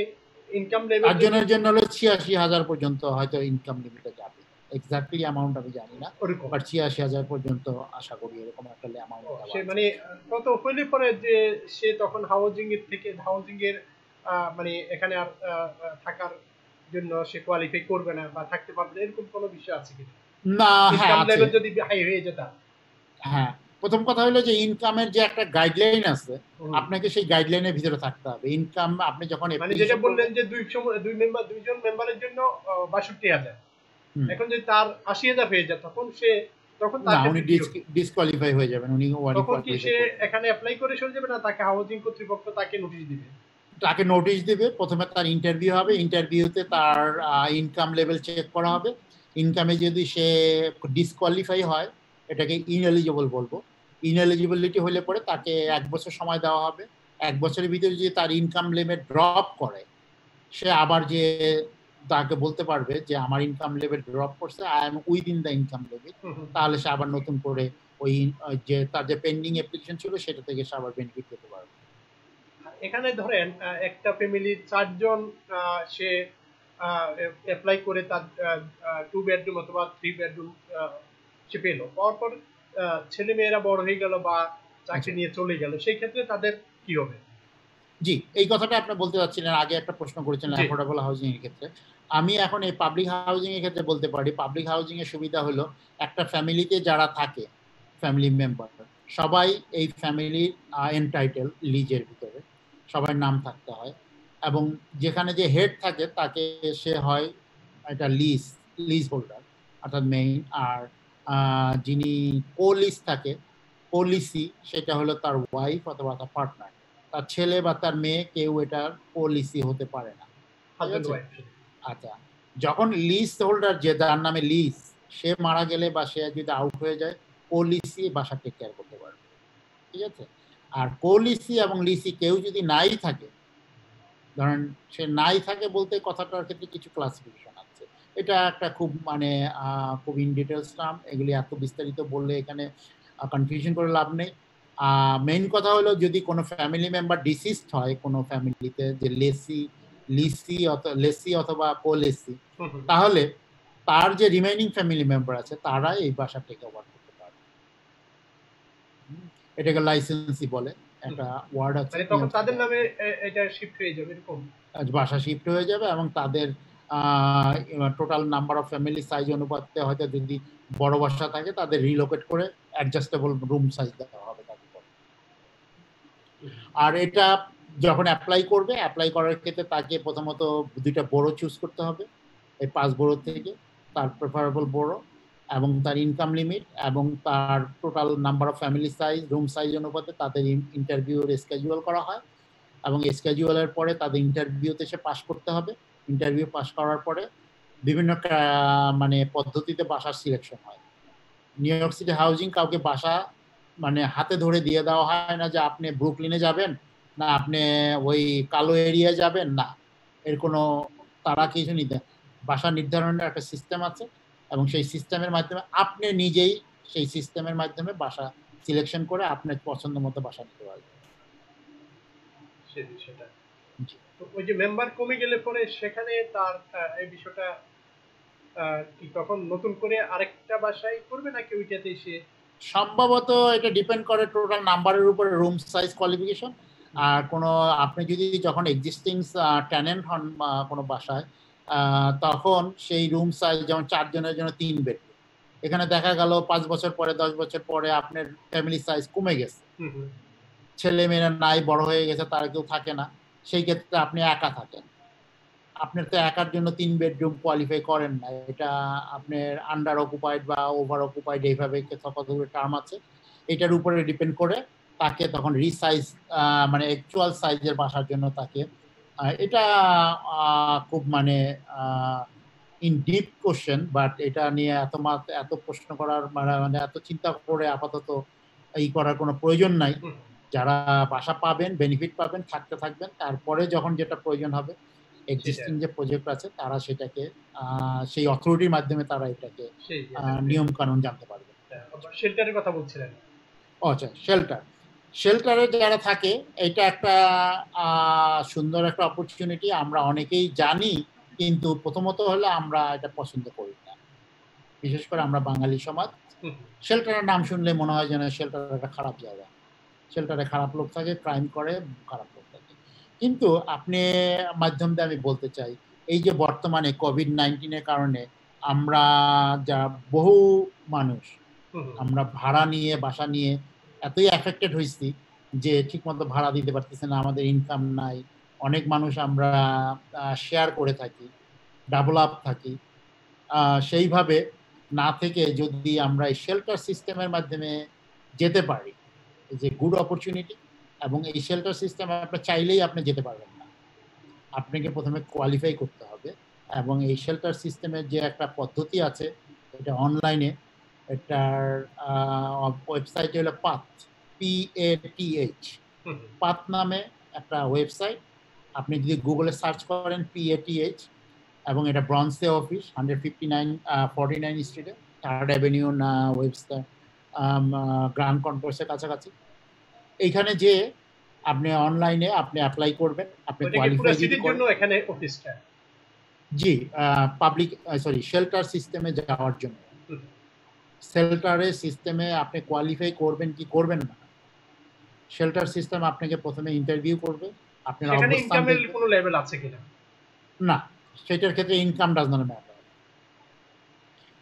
ইনকাম লেভেল 4 জনের জন্য হলো 86,000 পর্যন্ত হয়তো ইনকাম লিমিটে যাবে। এক্স্যাক্টলি অ্যামাউন্ট আমি জানি না, বাট 86,000 পর্যন্ত আশা করি এরকম একটা অ্যামাউন্ট দেওয়া আছে। মানে কত হইলে পরে যে সে তখন হাউজিং এর থেকে হাউজিং এর মানে এখানে আর থাকার জন্য সে কোয়ালিফাই করবে না বা থাকতে পারবে না, এরকম কোনো বিষয় আছে কি না? হ্যাঁ, ইনকাম লেভেল যদি হাই হয়ে যেত। হ্যাঁ, প্রথম কথা হলো যে ইনকামের যে একটা গাইডলাইন আছে, আপনাকে সেই গাইডলাইনের ভিতরে থাকতে হবে। ইনকাম আপনি যখন মানে যেটা বললেন যে 2 জন মেম্বারের জন্য 62,000, এখন যদি তার 80,000 হয়ে যায় তখন সে উনি ডিসকোয়ালিফাই হয়ে যাবেন। উনি তখন কি সে এখানে অ্যাপ্লাই করে চলে যাবে, না তাকে হাউজিং কর্তৃপক্ষ তাকে নোটিশ দিবে? তাকে নোটিশ দিবে। প্রথমে তার ইন্টারভিউ হবে, ইন্টারভিউতে তার ইনকাম লেভেল চেক করা হবে। ইনকামে যদি সে ডিসকোয়ালিফাই হয়, এটাকে ইনএলিজিবল বলবো। ইনএলিজিবিলিটি হলে পরে তাকে 1 বছর সময় দেওয়া হবে। 1 বছরের ভিতরে যদি তার ইনকাম লেভেল ড্রপ করে, সে আবার যে তাকে বলতে পারবে যে আমার ইনকাম লেভেল ড্রপ করছে, I am within the income level, তাহলে সে আবার নতুন করে ওই যে তার যে পেন্ডিং অ্যাপ্লিকেশন ছিল সেটা থেকে সে আবার বেনিফিট পেতে পারবে। এখানে ধরেন একটা ফ্যামিলির 4 জন সে অ্যাপ্লাই করে তার 2 বেডরুম অথবা 3 বেডরুম সে পেলো, পাওয়ার পর ছেলে মেয়েরা বড় হয়ে গেল বা চাকরি নিয়ে চলে গেল, সেই ক্ষেত্রে তাদের কি হবে? জি, এই কথাটা আপনি বলতে চাচ্ছিলেন, আগে একটা প্রশ্ন করেছিলেন অ্যাফোর্ডেবল হাউজিং এর ক্ষেত্রে। আমি এখন এই পাবলিক হাউজিং এর ক্ষেত্রে বলতে পারি, পাবলিক হাউজিং এর সুবিধা হলো একটা ফ্যামিলিতে যারা থাকে ফ্যামিলি মেম্বার সবাই এই ফ্যামিলির এনটাইটেল লিজের ভিতরে সবার নাম থাকতে হয়, এবং যেখানে যে হেড থাকে তাকে সে হয় একটা লিজ হোল্ডার অর্থাৎ মেইন, আর যিনি কোলিস থাকে পলিসি সেটা হলো তার ওয়াইফ অথবা তার পার্টনার, তার ছেলে বা তার মেয়ে কেউ এটার পলিসি হতে পারে না। আচ্ছা, যখন লিজ হোল্ডার যে যার নামে লিজ সে মারা গেলে বা সে যদি আউট হয়ে যায়, পলিসি বাসা টেক কেয়ার করতে পারবে, ঠিক আছে? আর পলিসি এবং লিসি কেউ যদি নাই থাকে, ধরেন সে নাই থাকে বলতে কথাটার ক্ষেত্রে কিছু ক্লাসিফিকেশন আছে, এটা একটা খুব মানে খুব ইন ডিটেলস টার্ম, এগুলি এত বিস্তারিত বললে এখানে কনফিউশন করে লাভ নেই। মেইন কথা হলো যদি কোনো ফ্যামিলি মেম্বার ডিসিজড হয় কোনো ফ্যামিলিতে, যে লেসি অথবা কোলেসি, তাহলে তার যে রিমেইনিং ফ্যামিলি মেম্বার আছে তারা এই বাসা টেক ওভার করতে পারবে। এটাকে লাইসেন্সি বলে, একটা ওয়ার্ড আছে, মানে তখন তাদের নামে এটা শিফট হয়ে যাবে, এরকম বাসা শিফট হয়ে যাবে, এবং তাদের total number of family size অনুপাতে হয়তো যদি বড় বাসা থাকে তাদের রিলোকেট করে অ্যাডজাস্টেবল রুম সাইজ দেওয়া হবে তাদের। আর এটা যখন অ্যাপ্লাই করবে, অ্যাপ্লাই করার ক্ষেত্রে তাকে প্রথমত 2টা বড়ো চুজ করতে হবে এই 5 বড়ো থেকে, তার প্রেফারেবল বড়ো এবং তার ইনকাম লিমিট এবং তার total number of family size room size অনুপাতে তাদের ইন্টারভিউর স্কেজুয়াল করা হয়, এবং স্কেজুয়ালের পরে তাদের ইন্টারভিউতে সে পাস করতে হবে। ইন্টারভিউ পাস করার পরে বিভিন্ন মানে পদ্ধতিতে বাসার সিলেকশন হয়। নিউ ইয়র্ক সিটি হাউজিং কাউকে বাসা মানে হাতে ধরে দিয়ে দেওয়া হয় না যে আপনি ব্রুকলিনে যাবেন না আপনি ওই কালো এরিয়া যাবেন, না, এর কোনো তারা কিছু নিতে, বাসা নির্ধারণের একটা সিস্টেম আছে এবং সেই সিস্টেমের মাধ্যমে আপনি নিজেই সেই সিস্টেমের মাধ্যমে বাসা সিলেকশন করে আপনার পছন্দ মতো বাসা নিতে পারবেন। সেটা ওই যে মেম্বার কমে গেলে পরে সেখানে তার এই বিষয়টা কি তখন নতুন করে আরেকটা বাসায় করবে নাকি ওইটাতে সে? সম্ভবত এটা ডিপেন্ড করে টোটাল নাম্বারের উপরে, রুম সাইজ কোয়ালিফিকেশন। আর কোনো আপনি যদি যখন এক্সিস্টিং টেনেন্ট হন কোনো বাসায়, তখন সেই রুম সাইজ যেমন 4 জনের জন্য 3 বেডরুম, এখানে দেখা গেল 5 বছর পরে 10 বছর পরে আপনার ফ্যামিলি সাইজ কমে গেছে, ছেলে মেয়েরা নাই, বড় হয়ে গেছে, তারা কেউ থাকে না, সেই ক্ষেত্রে আপনি একা থাকেন, আপনার তো একার জন্য 3 বেডরুম কোয়ালিফাই করেন না, এটা আপনার আন্ডার অকুপাইড বা ওভার অকুপাইড এইভাবে কতগুলো টার্ম আছে, এটার উপরে ডিপেন্ড করে তাকে তখন রিসাইজ মানে অ্যাকচুয়াল সাইজের বাসার জন্য তাকে এটা খুব মানে ইন ডিপ কোশ্চেন, বাট এটা নিয়ে এত প্রশ্ন করার মানে এত চিন্তা করে আপাতত এই করার কোনো প্রয়োজন নাই। যারা বাসা পাবেন, বেনিফিট পাবেন, থাকতে থাকবেন, তারপরে যখন যেটা প্রয়োজন হবে এক্সিস্টিং যে প্রজেক্ট আছে তারা সেটাকে সেই অথরিটির মাধ্যমে তারা এটাকে নিয়ম কানুন জানতে পারবে। শেল্টারের কথা বলছিলেন? আচ্ছা, শেল্টারে যারা থাকে এটা একটা সুন্দর একটা অপরচুনিটি, আমরা অনেকেই জানি, কিন্তু প্রথমত হলে আমরা এটা পছন্দ করি না, বিশেষ করে আমরা বাঙালি সমাজ। শেল্টারের নাম শুনলে মনে হয় যেন শেল্টার একটা খারাপ জায়গা, শেল্টারে খারাপ লোক থাকে, ক্রাইম করে, খারাপ লোক থাকে। কিন্তু আপনি মাধ্যম দিয়ে আমি বলতে চাই, এই যে বর্তমানে কোভিড-19 কারণে আমরা যা বহু মানুষ আমরা ভাড়া নিয়ে বাসা নিয়ে এতই এফেক্টেড হয়েছি যে ঠিকমতো ভাড়া দিতে পারতেছে না, আমাদের ইনকাম নাই, অনেক মানুষ আমরা শেয়ার করে থাকি, ডাবল আপ থাকি, সেইভাবে না থেকে যদি আমরা এই শেল্টার সিস্টেমের মাধ্যমে যেতে পারি, যে গুড অপরচুনিটি। এবং এই শেল্টার সিস্টেম আপনার চাইলেই আপনি যেতে পারবেন না, আপনাকে প্রথমে কোয়ালিফাই করতে হবে, এবং এই শেল্টার সিস্টেমের যে একটা পদ্ধতি আছে এটা অনলাইনে, এটার ওয়েবসাইট হলো PATH, পাথ নামে একটা ওয়েবসাইট, আপনি যদি গুগলে সার্চ করেন PATH, এবং এটা ব্রন্সে অফিস 159 স্ট্রিটে 3rd অ্যাভিনিউ ওয়েবসাইট গ্র্যান্ড কনকোর্সের কাছাকাছি। এইখানে যে আপনি অনলাইনে আপনি অ্যাপ্লাই করবেন, আপনি ওইটা কি পুরো কোয়ালিফাই যদি সিটির করেন। জন্য এখানে অফিসটা? জি, পাবলিক সরি শেল্টার সিস্টেমে যাওয়ার জন্য। হুম। শেল্টারের সিস্টেমে আপনি কোয়ালিফাই করবেন কি করবেন না, শেল্টার সিস্টেম আপনাকে প্রথমে ইন্টারভিউ করবে, আপনার সেখানে অবস্থান ইনকামের দেখবে। কোনো লেভেল আছে কিনা? না, সেটার ক্ষেত্রে income does not matter.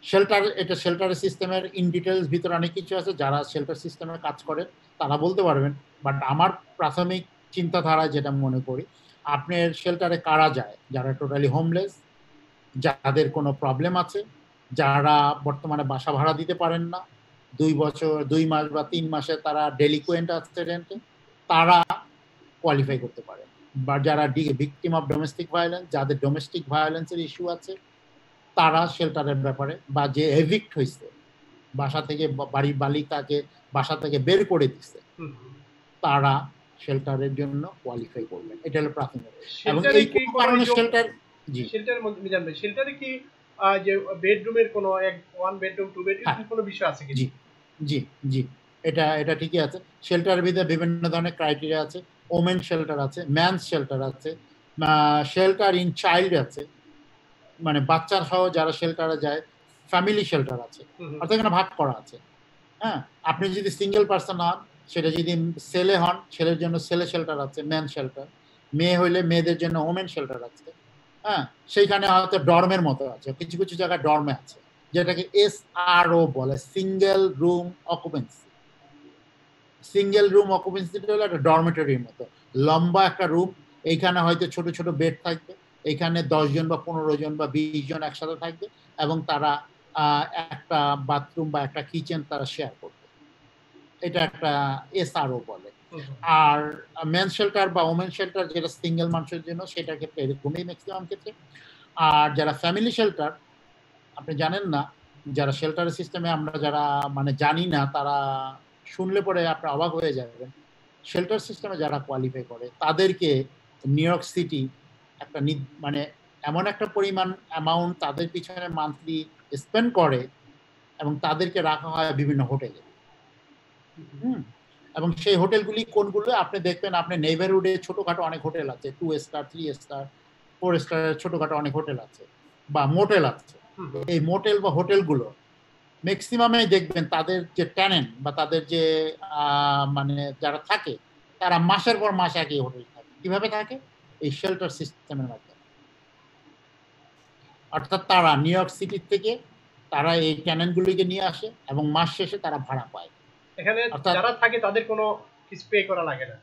Shelter, এটা শেল্টার সিস্টেমের ইন ডিটেলস ভিতরে অনেক কিছু আছে, যারা শেল্টার সিস্টেমে কাজ করে তারা বলতে পারবেন। বাট আমার প্রাথমিক চিন্তাধারায় যেটা মনে করি, আপনার শেল্টারে কারা যায়? যারা টোটালি হোমলেস, যাদের কোনো প্রবলেম আছে, যারা বর্তমানে বাসা ভাড়া দিতে পারেন না, 2 মাস বা 3 মাসে তারা ডেলিকুয়েন্ট আছে রেন্টে, তারা কোয়ালিফাই করতে পারে। বা যারা ভিকটিম অফ ডোমেস্টিক ভায়োলেন্স, যাদের ডোমেস্টিক ভায়োলেন্সের ইস্যু আছে, তারা শেল্টারের ব্যাপারে, বা যে এভিক্ট হয়েছে বাসা থেকে, বাড়ির মালিকাকে বাসা থেকে বের করে দিচ্ছে, তারা শেল্টারের জন্য কোয়ালিফাই করবে। এটা হলো প্রাথমিক। এবং এই কোন কারণে শেল্টার, জি শেল্টারের মধ্যে মিজান ভাই, শেল্টারে কি যে বেডরুমের কোনো ওয়ান বেডরুম টু বেডরুম কোনো বিষয় আছে কি? জি জি জি, এটা ঠিকই আছে। শেল্টারের ভিতরে বিভিন্ন ধরনের ক্রাইটেরিয়া আছে। ওমেন শেল্টার আছে, ম্যানস শেল্টার আছে, শেল্টার ইন চাইল্ড আছে, মানে বাচ্চা সহ যারা শেল্টারে যায়, ফ্যামিলি শেল্টার আছে, অর্থাৎ এখানে ভাগ করা আছে। হ্যাঁ, আপনি যদি সিঙ্গেল পার্সন হন, সেটা যদি ছেলে হন, ছেলের জন্য ছেলে শেল্টার আছে, ম্যান শেল্টার। মেয়ে হইলে মেয়েদের জন্য ওমেন শেল্টার আছে। হ্যাঁ, সেইখানে হয়তো ডর্মের মতো আছে, কিছু কিছু জায়গায় ডর্মে আছে, যেটাকে SRO বলে, single room occupancy. Single room অকুপেন্সিটা হলো একটা ডরমেটরির মতো, লম্বা একটা রুম, এইখানে হয়তো ছোট ছোট বেড থাকবে, এইখানে 10 জন বা 15 জন বা 20 জন একসাথে থাকবে, এবং তারা একটা বাথরুম বা একটা কিচেন তারা শেয়ার করবে। এটা একটা SRO বলে। আর মেন শেল্টার বা ওমেন শেল্টার, যেটা সিঙ্গেল মানুষের জন্য, সেটার ক্ষেত্রে এরকমই ম্যাক্সিমাম ক্ষেত্রে। আর যারা ফ্যামিলি শেল্টার, আপনি জানেন না, যারা শেল্টার সিস্টেমে আমরা যারা মানে জানি না, তারা শুনলে পরে আপনার অবাক হয়ে যাবেন। শেল্টার সিস্টেমে যারা কোয়ালিফাই করে, তাদেরকে নিউ ইয়র্ক সিটি একটা মানে এমন একটা পরিমাণ অ্যামাউন্ট তাদের পিছনে মান্থলি স্পেন্ড করে, এবং তাদেরকে রাখা হয় বিভিন্ন হোটেলে। এবং সেই হোটেলগুলি কোনগুলো আপনি দেখবেন, আপনি নেইবারহুডে ছোটখাটো অনেক হোটেল আছে, 2 স্টার 3 স্টার 4 স্টারের ছোটখাটো অনেক হোটেল আছে, বা মোটেল আছে। এই মোটেল বা হোটেলগুলো ম্যাক্সিমামে দেখবেন তাদের যে ট্যানেন্ট বা তাদের যে মানে যারা থাকে, তারা মাসের পর মাস একই হোটেল থাকে। কিভাবে থাকে? এই শেল্টার সিস্টেমের মাধ্যমে। অর্থাৎ তারা নিউ ইয়র্ক সিটি থেকে তারা এই ট্যানেন্টগুলিকে নিয়ে আসে, এবং মাস শেষে তারা ভাড়া পায়। এখানে যারা থাকে তাদের কোনো কিছু পে করা লাগে না?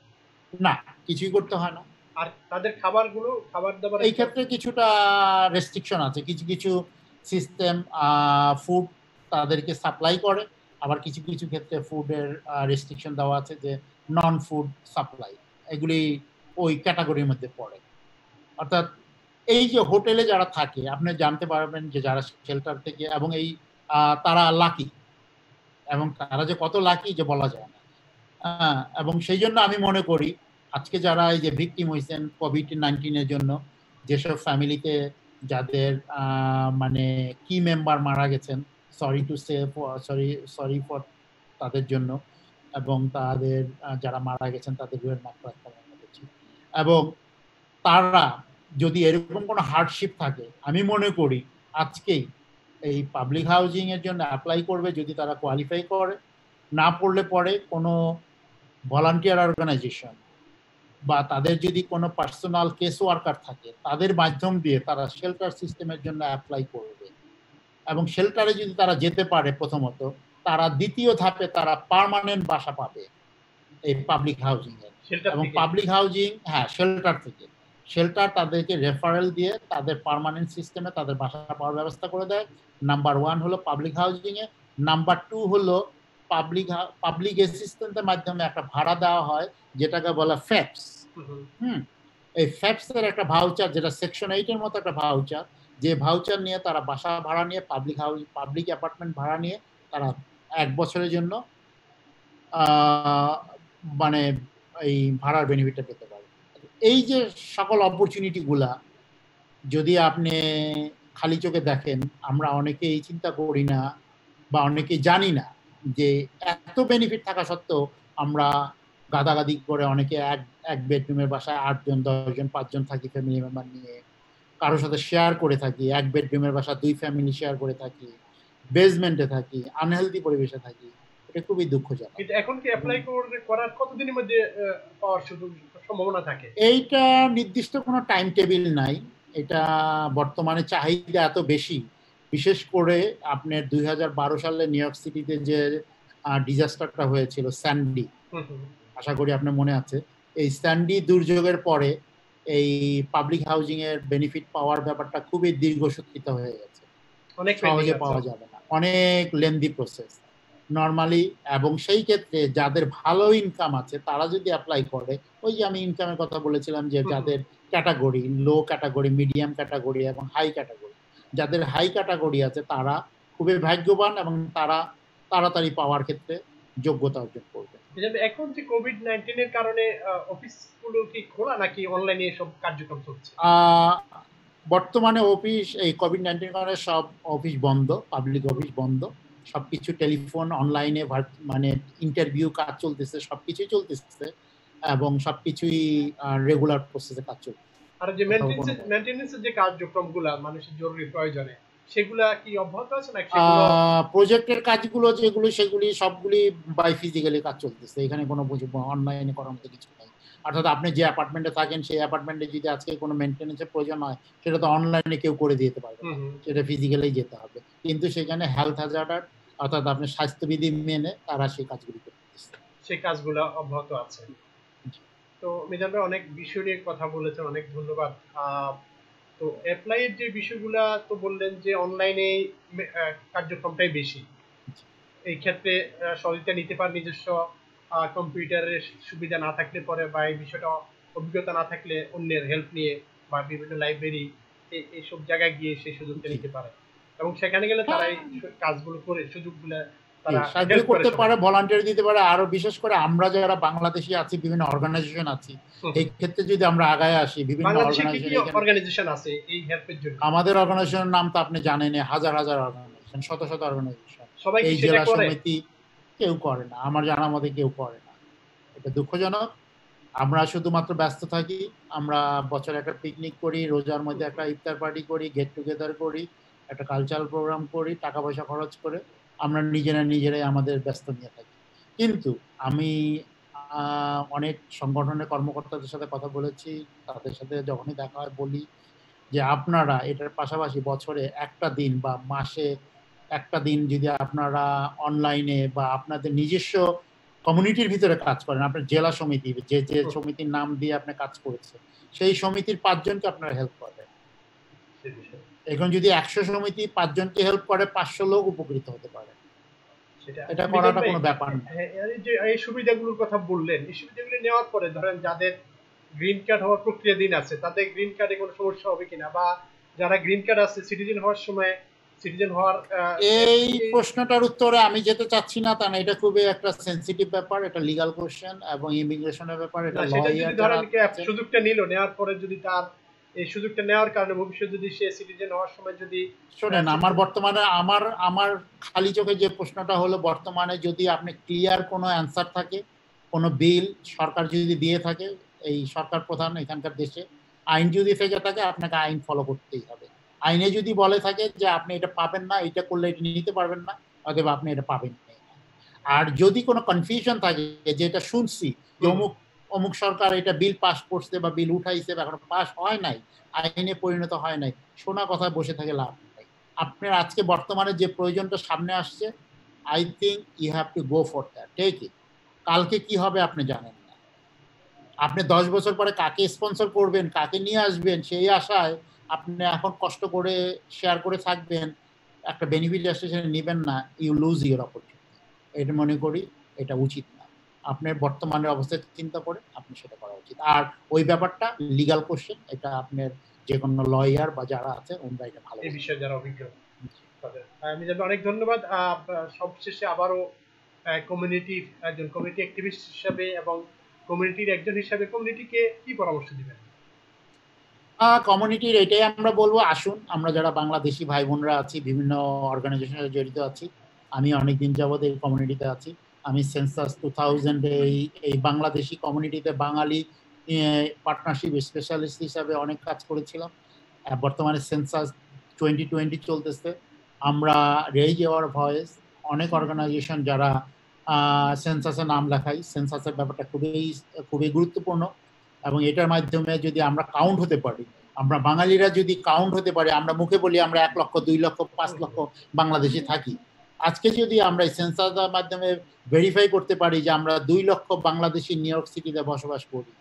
না, কিছুই করতে হয় না। আর তাদের খাবারগুলো, খাবার দাবার, এই ক্ষেত্রে কিছুটা রেস্ট্রিকশন আছে। কিছু কিছু সিস্টেম ফুড তাদেরকে সাপ্লাই করে, আবার কিছু কিছু ক্ষেত্রে ফুডের রেস্ট্রিকশন দেওয়া আছে, যে নন ফুড সাপ্লাই, এগুলি ওই ক্যাটাগরির মধ্যে পড়ে। অর্থাৎ এই যে হোটেলে যারা থাকে, আপনি জানতে পারবেন যে যারা শেল্টার থেকে, এবং এই তারা লাকি, এবং তারা যে কত লাকি যে বলা যায় না। এবং সেই জন্য আমি মনে করি, আজকে যারা এই যে ভিকটিম হয়েছেন COVID-19 জন্য, যেসব ফ্যামিলিতে যাদের মানে কি মেম্বার মারা গেছেন, সরি ফর তাদের জন্য, এবং তাদের যারা মারা গেছেন তাদের এবং তারা যদি এরকম কোনো হার্ডশিপ থাকে, আমি মনে করি আজকেই এই পাবলিক হাউজিং এর জন্য অ্যাপ্লাই করবে, যদি তারা কোয়ালিফাই করে। না পড়লে পরে কোনো ভলান্টিয়ার অর্গানাইজেশন বা তাদের যদি কোনো পার্সোনাল কেস ওয়ার্কার থাকে, তাদের মাধ্যম দিয়ে তারা শেল্টার সিস্টেমের জন্য অ্যাপ্লাই করবে। এবং শেল্টারে যদি তারা যেতে পারে, প্রথমত তারা দ্বিতীয় ধাপে তারা পার্মানেন্ট বাসা পাবে এই পাবলিক হাউজিং এর। এবং পাবলিক হাউজিং, হ্যাঁ, শেল্টার থেকে, শেল্টার তাদেরকে রেফারেল দিয়ে তাদের পার্মানেন্ট সিস্টেমে তাদের বাসা পাওয়ার ব্যবস্থা করে দেয়। নাম্বার 1 হলো পাবলিক হাউজিং এ। নাম্বার 2 হলো পাবলিক অ্যাসিস্ট্যান্সের মাধ্যমে একটা ভাড়া দেওয়া হয়, যেটাকে বলা ফ্যাপস। এই ফ্যাপস এর একটা ভাউচার, যেটা সেকশন 8 এর মতো একটা ভাউচার, যে ভাউচার নিয়ে তারা বাসা ভাড়া নিয়ে, পাবলিক অ্যাপার্টমেন্ট ভাড়া নিয়ে তারা 1 বছরের জন্য মানে এই ভাড়ার বেনিফিটটা পেতে পারে। এই যে সকল অপরচুনিটি গুলা যদি আপনি খালি চোখে দেখেন, আমরা অনেকেই চিন্তা করি না বা অনেকেই জানি না যে এত বেনিফিট থাকা সত্ত্বেও আমরা গাদাগাদি করে, অনেকে এক এক বেডরুমের বাসায় 8 জন 10 জন 5 জন থাকি ফ্যামিলি মেম্বার নিয়ে, কারোর সাথে শেয়ার করে থাকি, এক বেডরুমের বাসা 2 ফ্যামিলি শেয়ার করে থাকি, বেসমেন্টে থাকি, আনহেলদি পরিবেশে থাকি। এটা খুবই দুঃখজনক। কিন্তু এখন কি অ্যাপ্লাই করার কতদিনের মধ্যে পাওয়ার সম্ভাবনা থাকে? এইটা নির্দিষ্ট কোনো টাইম টেবিল নাই। এটা বর্তমানে চাহিদা এত বেশি, বিশেষ করে আপনার 2012 সালে নিউ ইয়র্ক সিটিতে যে ডিজাস্টারটা হয়েছিল স্যান্ডি, আশা করি আপনার মনে আছে। এই স্যান্ডি দুর্যোগের পরে এই পাবলিক হাউজিং এর বেনিফিট পাওয়ার ব্যাপারটা খুবই দীর্ঘসূত্রিত হয়ে গেছে, সহজে পাওয়া যাবে না, অনেক লেন্দি প্রসেস নর্মালি। এবং সেই ক্ষেত্রে যাদের ভালো ইনকাম আছে তারা যদি অ্যাপ্লাই করে, ওই যে আমি ইনকামের কথা বলেছিলাম যে যাদের ক্যাটাগরি, লো ক্যাটাগরি, মিডিয়াম ক্যাটাগরি এবং হাই ক্যাটাগরি, যাদের হাই ক্যাটাগরি আছে তারা খুবই ভাগ্যবান এবং তারা তাড়াতাড়ি পাওয়ার ক্ষেত্রে যোগ্যতা অর্জন করবে। এখন যে কোভিড-19 এর কারণে অফিসগুলো কি খোলা নাকি অনলাইনে সব কার্যক্রম চলছে? বর্তমানে অফিস এই কোভিড-19 এর কারণে সব অফিস বন্ধ, পাবলিক অফিস বন্ধ, সবকিছু টেলিফোন, অনলাইনে, মানে ইন্টারভিউ কাজ চলতেছে, সবকিছুই চলতেছে এবং সবকিছুই রেগুলার প্রসেসে কাজ চলছে। আর যে মেইনটেনেন্সের যে কার্যক্রমগুলো মানুষের জরুরি প্রয়োজনে, সেগুলা কি অব্যাহত আছে নাকি প্রজেক্টের কাজগুলো যেগুলো সেগুলি সবগুলি বাই ফিজিক্যালি কাজ চলতেছে, এখানে কোনো অনলাইনে করার মতো কিছু নেই। অর্থাৎ আপনি যে অ্যাপার্টমেন্টে থাকেন সেই অ্যাপার্টমেন্টে যদি আজকে কোনো মেইনটেনেন্সের প্রয়োজন হয় সেটা তো অনলাইনে কেউ করে দিতে পারবে, সেটা ফিজিক্যালি যেতে হবে। কিন্তু সেখানে হেলথ হ্যাজার্ড অর্থাৎ আপনার স্বাস্থ্যবিধি মেনে তারা সেই কাজগুলি করতেছে, সেই কাজগুলো অব্যাহত আছে। তো মিজান ভাই অনেক বিষয় নিয়ে কথা বলেছেন, অনেক ধন্যবাদ। তো অ্যাপ্লাইয়ের যে বিষয়গুলো তো বললেন যে অনলাইনে কার্যক্রমটাই বেশি, এই ক্ষেত্রে সহযোগিতা নিতে পারে নিজস্ব কম্পিউটারের সুবিধা না থাকলে পরে বা এই বিষয়টা অভিজ্ঞতা না থাকলে অন্যের হেল্প নিয়ে বা বিভিন্ন লাইব্রেরি এইসব জায়গায় গিয়ে সেই সুযোগটা নিতে পারে এবং সেখানে গেলে তারা এই কাজগুলো করে সুযোগগুলো সাহায্য করতে পারে, ভলান্টিয়ার দিতে পারে। আরো বিশেষ করে আমরা যারা বাংলাদেশি আছি, বিভিন্ন অর্গানাইজেশন আছি, এই ক্ষেত্রে যদি আমরা আগায় আসি, বিভিন্ন অর্গানাইজেশন আছে এই হেল্পের জন্য। আমাদের অর্গানাইজেশনের নাম তো আপনি জানেন, হাজার হাজার অর্গানাইজেশন, শত শত অর্গানাইজেশন। এই জেলা সমিতি কেউ করে না, আমার জানার মতে কেউ করে না। এটা দুঃখজনক। আমরা শুধুমাত্র ব্যস্ত থাকি, আমরা বছরে একটা পিকনিক করি, রোজার মধ্যে একটা ইফতার পার্টি করি, গেট টুগেদার করি, একটা কালচারাল প্রোগ্রাম করি, টাকা পয়সা খরচ করে আমরা নিজেরাই আমাদের ব্যস্ত নিয়ে থাকি। কিন্তু আমি অনেক সংগঠনের কর্মকর্তাদের সাথে কথা বলেছি, তাদের সাথে যখনই দেখা হয় বলি যে আপনারা এটার পাশাপাশি বছরে একটা দিন বা মাসে একটা দিন যদি আপনারা অনলাইনে বা আপনাদের নিজস্ব কমিউনিটির ভিতরে কাজ করেন, আপনার জেলা সমিতির যে যে সমিতির নাম দিয়ে আপনি কাজ করেছেন সেই সমিতির 5 জনকে আপনারা হেল্প করবেন। এখন যদি 100 সমিতি 5 জনকে হেল্প করে 500 লোক উপকৃত হতে পারে, এটা করাটা কোনো ব্যাপার না। এই সুবিধাগুলোর কথা বললেন, এই সুবিধাগুলো নেওয়ার পরে ধরেন যাদের গ্রিন কার্ড হওয়ার প্রক্রিয়াধীন আছে তাদের গ্রিন কার্ডে কোনো সমস্যা হবে কিনা, বা যারা গ্রিন কার্ড আছে সিটিজেন হওয়ার সময় সিটিজেন হওয়ার এই প্রশ্নটার উত্তরে আমি যেতে চাচ্ছি না, তা না, এটা খুবই একটা সেনসিটিভ ব্যাপার, এটা লিগ্যাল কোশ্চেন এবং ইমিগ্রেশনের ব্যাপার। এটা লয়ার ধরেন সুযোগটা নিল, নেওয়ার পরে যদি তার এই সুযোগটা নেওয়ার কারণে ভবিষ্যতে যদি সে সিটিজেন হওয়ার সময় যদি শোনেন, আমার বর্তমানে আমার খালি চোখে যে প্রশ্নটা হলো, বর্তমানে যদি আপনি ক্লিয়ার কোনো অ্যান্সার থাকে, কোনো বিল সরকার যদি দিয়ে থাকে, এই সরকার প্রধান এখানকার দেশে আইন যদি থেকে থাকে, আপনাকে আইন ফলো করতেই হবে। আইনে যদি বলে থাকে যে আপনি এটা পাবেন না, এটা করলে এটা নিতে পারবেন না, অথবা আপনি এটা পাবেন না। আর যদি কোনো কনফিউশন থাকে যেটা শুনছি যে অমুক সরকার এটা বিল পাস করছে বা বিল উঠাইছে বা এখন পাস হয় নাই, আইনে পরিণত হয় নাই, শোনা কথা বসে থাকে লাভ নাই। আপনার আজকে বর্তমানে যে প্রয়োজনটা সামনে আসছে, I think you have to go for that, take it. কালকে কি হবে আপনি জানেন না, আপনি 10 বছর পরে কাকে স্পন্সর করবেন, কাকে নিয়ে আসবেন, সেই আশায় আপনি এখন কষ্ট করে শেয়ার করে থাকবেন, একটা বেনিফিট আসছে সেটা নেবেন না, ইউ লুজ ইউর অপরচুনিটি। এটা মনে করি এটা উচিত না। আপনার বর্তমানের অবস্থা চিন্তা করে আপনি সেটা করা উচিত। আর ওই ব্যাপারটা লিগ্যাল কোশ্চেন, এটা আপনার যে কোনো লয়ার বা যারা আছে ওনারা এটা ভালো এই বিষয়ে যারা অভিজ্ঞ তাদের। আমি অনেক ধন্যবাদ। সবশেষে আবারও কমিউনিটি একজন কমিউনিটি অ্যাক্টিভিস্ট হিসাবে এবং কমিউনিটির একজন হিসাবে কমিউনিটিকে কি পরামর্শ দিবেন? কমিউনিটির এটাই আমরা বলবো, আসুন আমরা যারা বাংলাদেশি ভাই বোনরা আছি, বিভিন্ন অর্গানাইজেশনে জড়িত আছি, আমি অনেকদিন যাবত এই কমিউনিটিতে আছি, আমি সেন্সাস 2000 এই বাংলাদেশি কমিউনিটিতে বাঙালি পার্টনারশিপ স্পেশালিস্ট হিসাবে অনেক কাজ করেছিলাম। বর্তমানে সেন্সাস 2020 চলতেছে। আমরা রেইজ আওয়ার ভয়েস, অনেক অর্গানাইজেশন যারা সেন্সাসে নাম লেখাই। সেন্সাসের ব্যাপারটা খুবই গুরুত্বপূর্ণ, এবং এটার মাধ্যমে যদি আমরা কাউন্ট হতে পারি, আমরা বাঙালিরা যদি কাউন্ট হতে পারি, আমরা মুখে বলি আমরা 1 লক্ষ 2 লক্ষ 5 লক্ষ বাংলাদেশে থাকি। আজকে যদি আমরা এই সেন্সাসের মাধ্যমে ভেরিফাই করতে পারি যে আমরা 2 লক্ষ বাংলাদেশি নিউ ইয়র্ক সিটিতে বসবাস করি,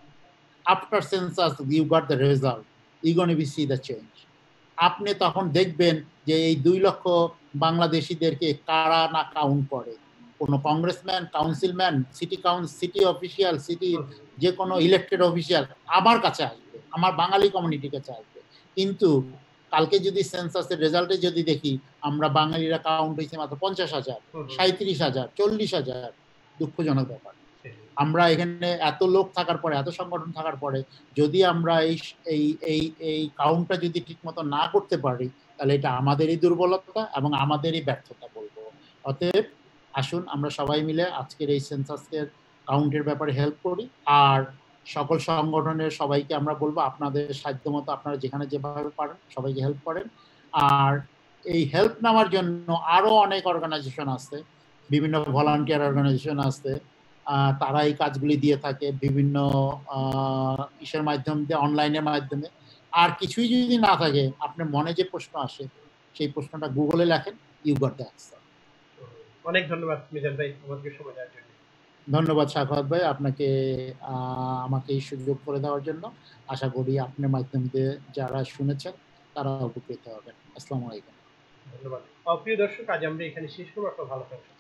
after census you got the result, you gonna be see the change. আপনি তখন দেখবেন যে এই 2 লক্ষ বাংলাদেশিদেরকে কারা না কাউন্ট করে। কোনো congressman, councilman, city official, city যে কোনো ইলেক্টেড অফিসিয়াল আমার কাছে আসবে, আমার বাঙালি কমিউনিটির কাছে আসবে। কিন্তু কালকে যদি সেন্সাসের রেজাল্টে যদি দেখি আমরা বাঙালিরা কাউন্ট হয়েছে মাত্র 50,000, 37,000, 40,000, দুঃখজনক ব্যাপার। আমরা এখানে এত লোক থাকার পরে, এত সংগঠন থাকার পরে যদি আমরা এই কাউন্টটা যদি ঠিক মতো না করতে পারি, তাহলে এটা আমাদেরই দুর্বলতা এবং আমাদেরই ব্যর্থতা বলবো। অতএব আসুন আমরা সবাই মিলে আজকের এই সেন্সাসের কাউন্টের ব্যাপারে হেল্প করি। আর সকল সংগঠনের সবাইকে আমরা বলবো আপনাদের সাধ্যমতো আপনারা যেখানে যেভাবে পারেন সবাইকে হেল্প করেন। আর এই হেল্প নেওয়ার জন্য আরো অনেক অর্গানাইজেশন আছে, বিভিন্ন ভলান্টিয়ার অর্গানাইজেশন আছে, তারা এই কাজগুলি দিয়ে থাকে বিভিন্ন ইসের মাধ্যমে, অনলাইনের মাধ্যমে। আর কিছুই যদি না থাকে, আপনার মনে যে প্রশ্ন আসে সেই প্রশ্নটা গুগলে লেখেন, ইউ গট দ্য অ্যান্সার। অনেক ধন্যবাদ মিজান ভাই আমাকে সময় দেওয়ার জন্য। ধন্যবাদ সাখাওয়াত ভাই আপনাকে আমাকে এই সুযোগ করে দেওয়ার জন্য। আশা করি আপনার মাধ্যমে যারা শুনেছেন তারা উপকৃত হবেন। আসসালামু আলাইকুম। ধন্যবাদ। প্রিয় দর্শক, আজ আমরা এখানে শেষ করব। আপনারা ভালো থাকবেন।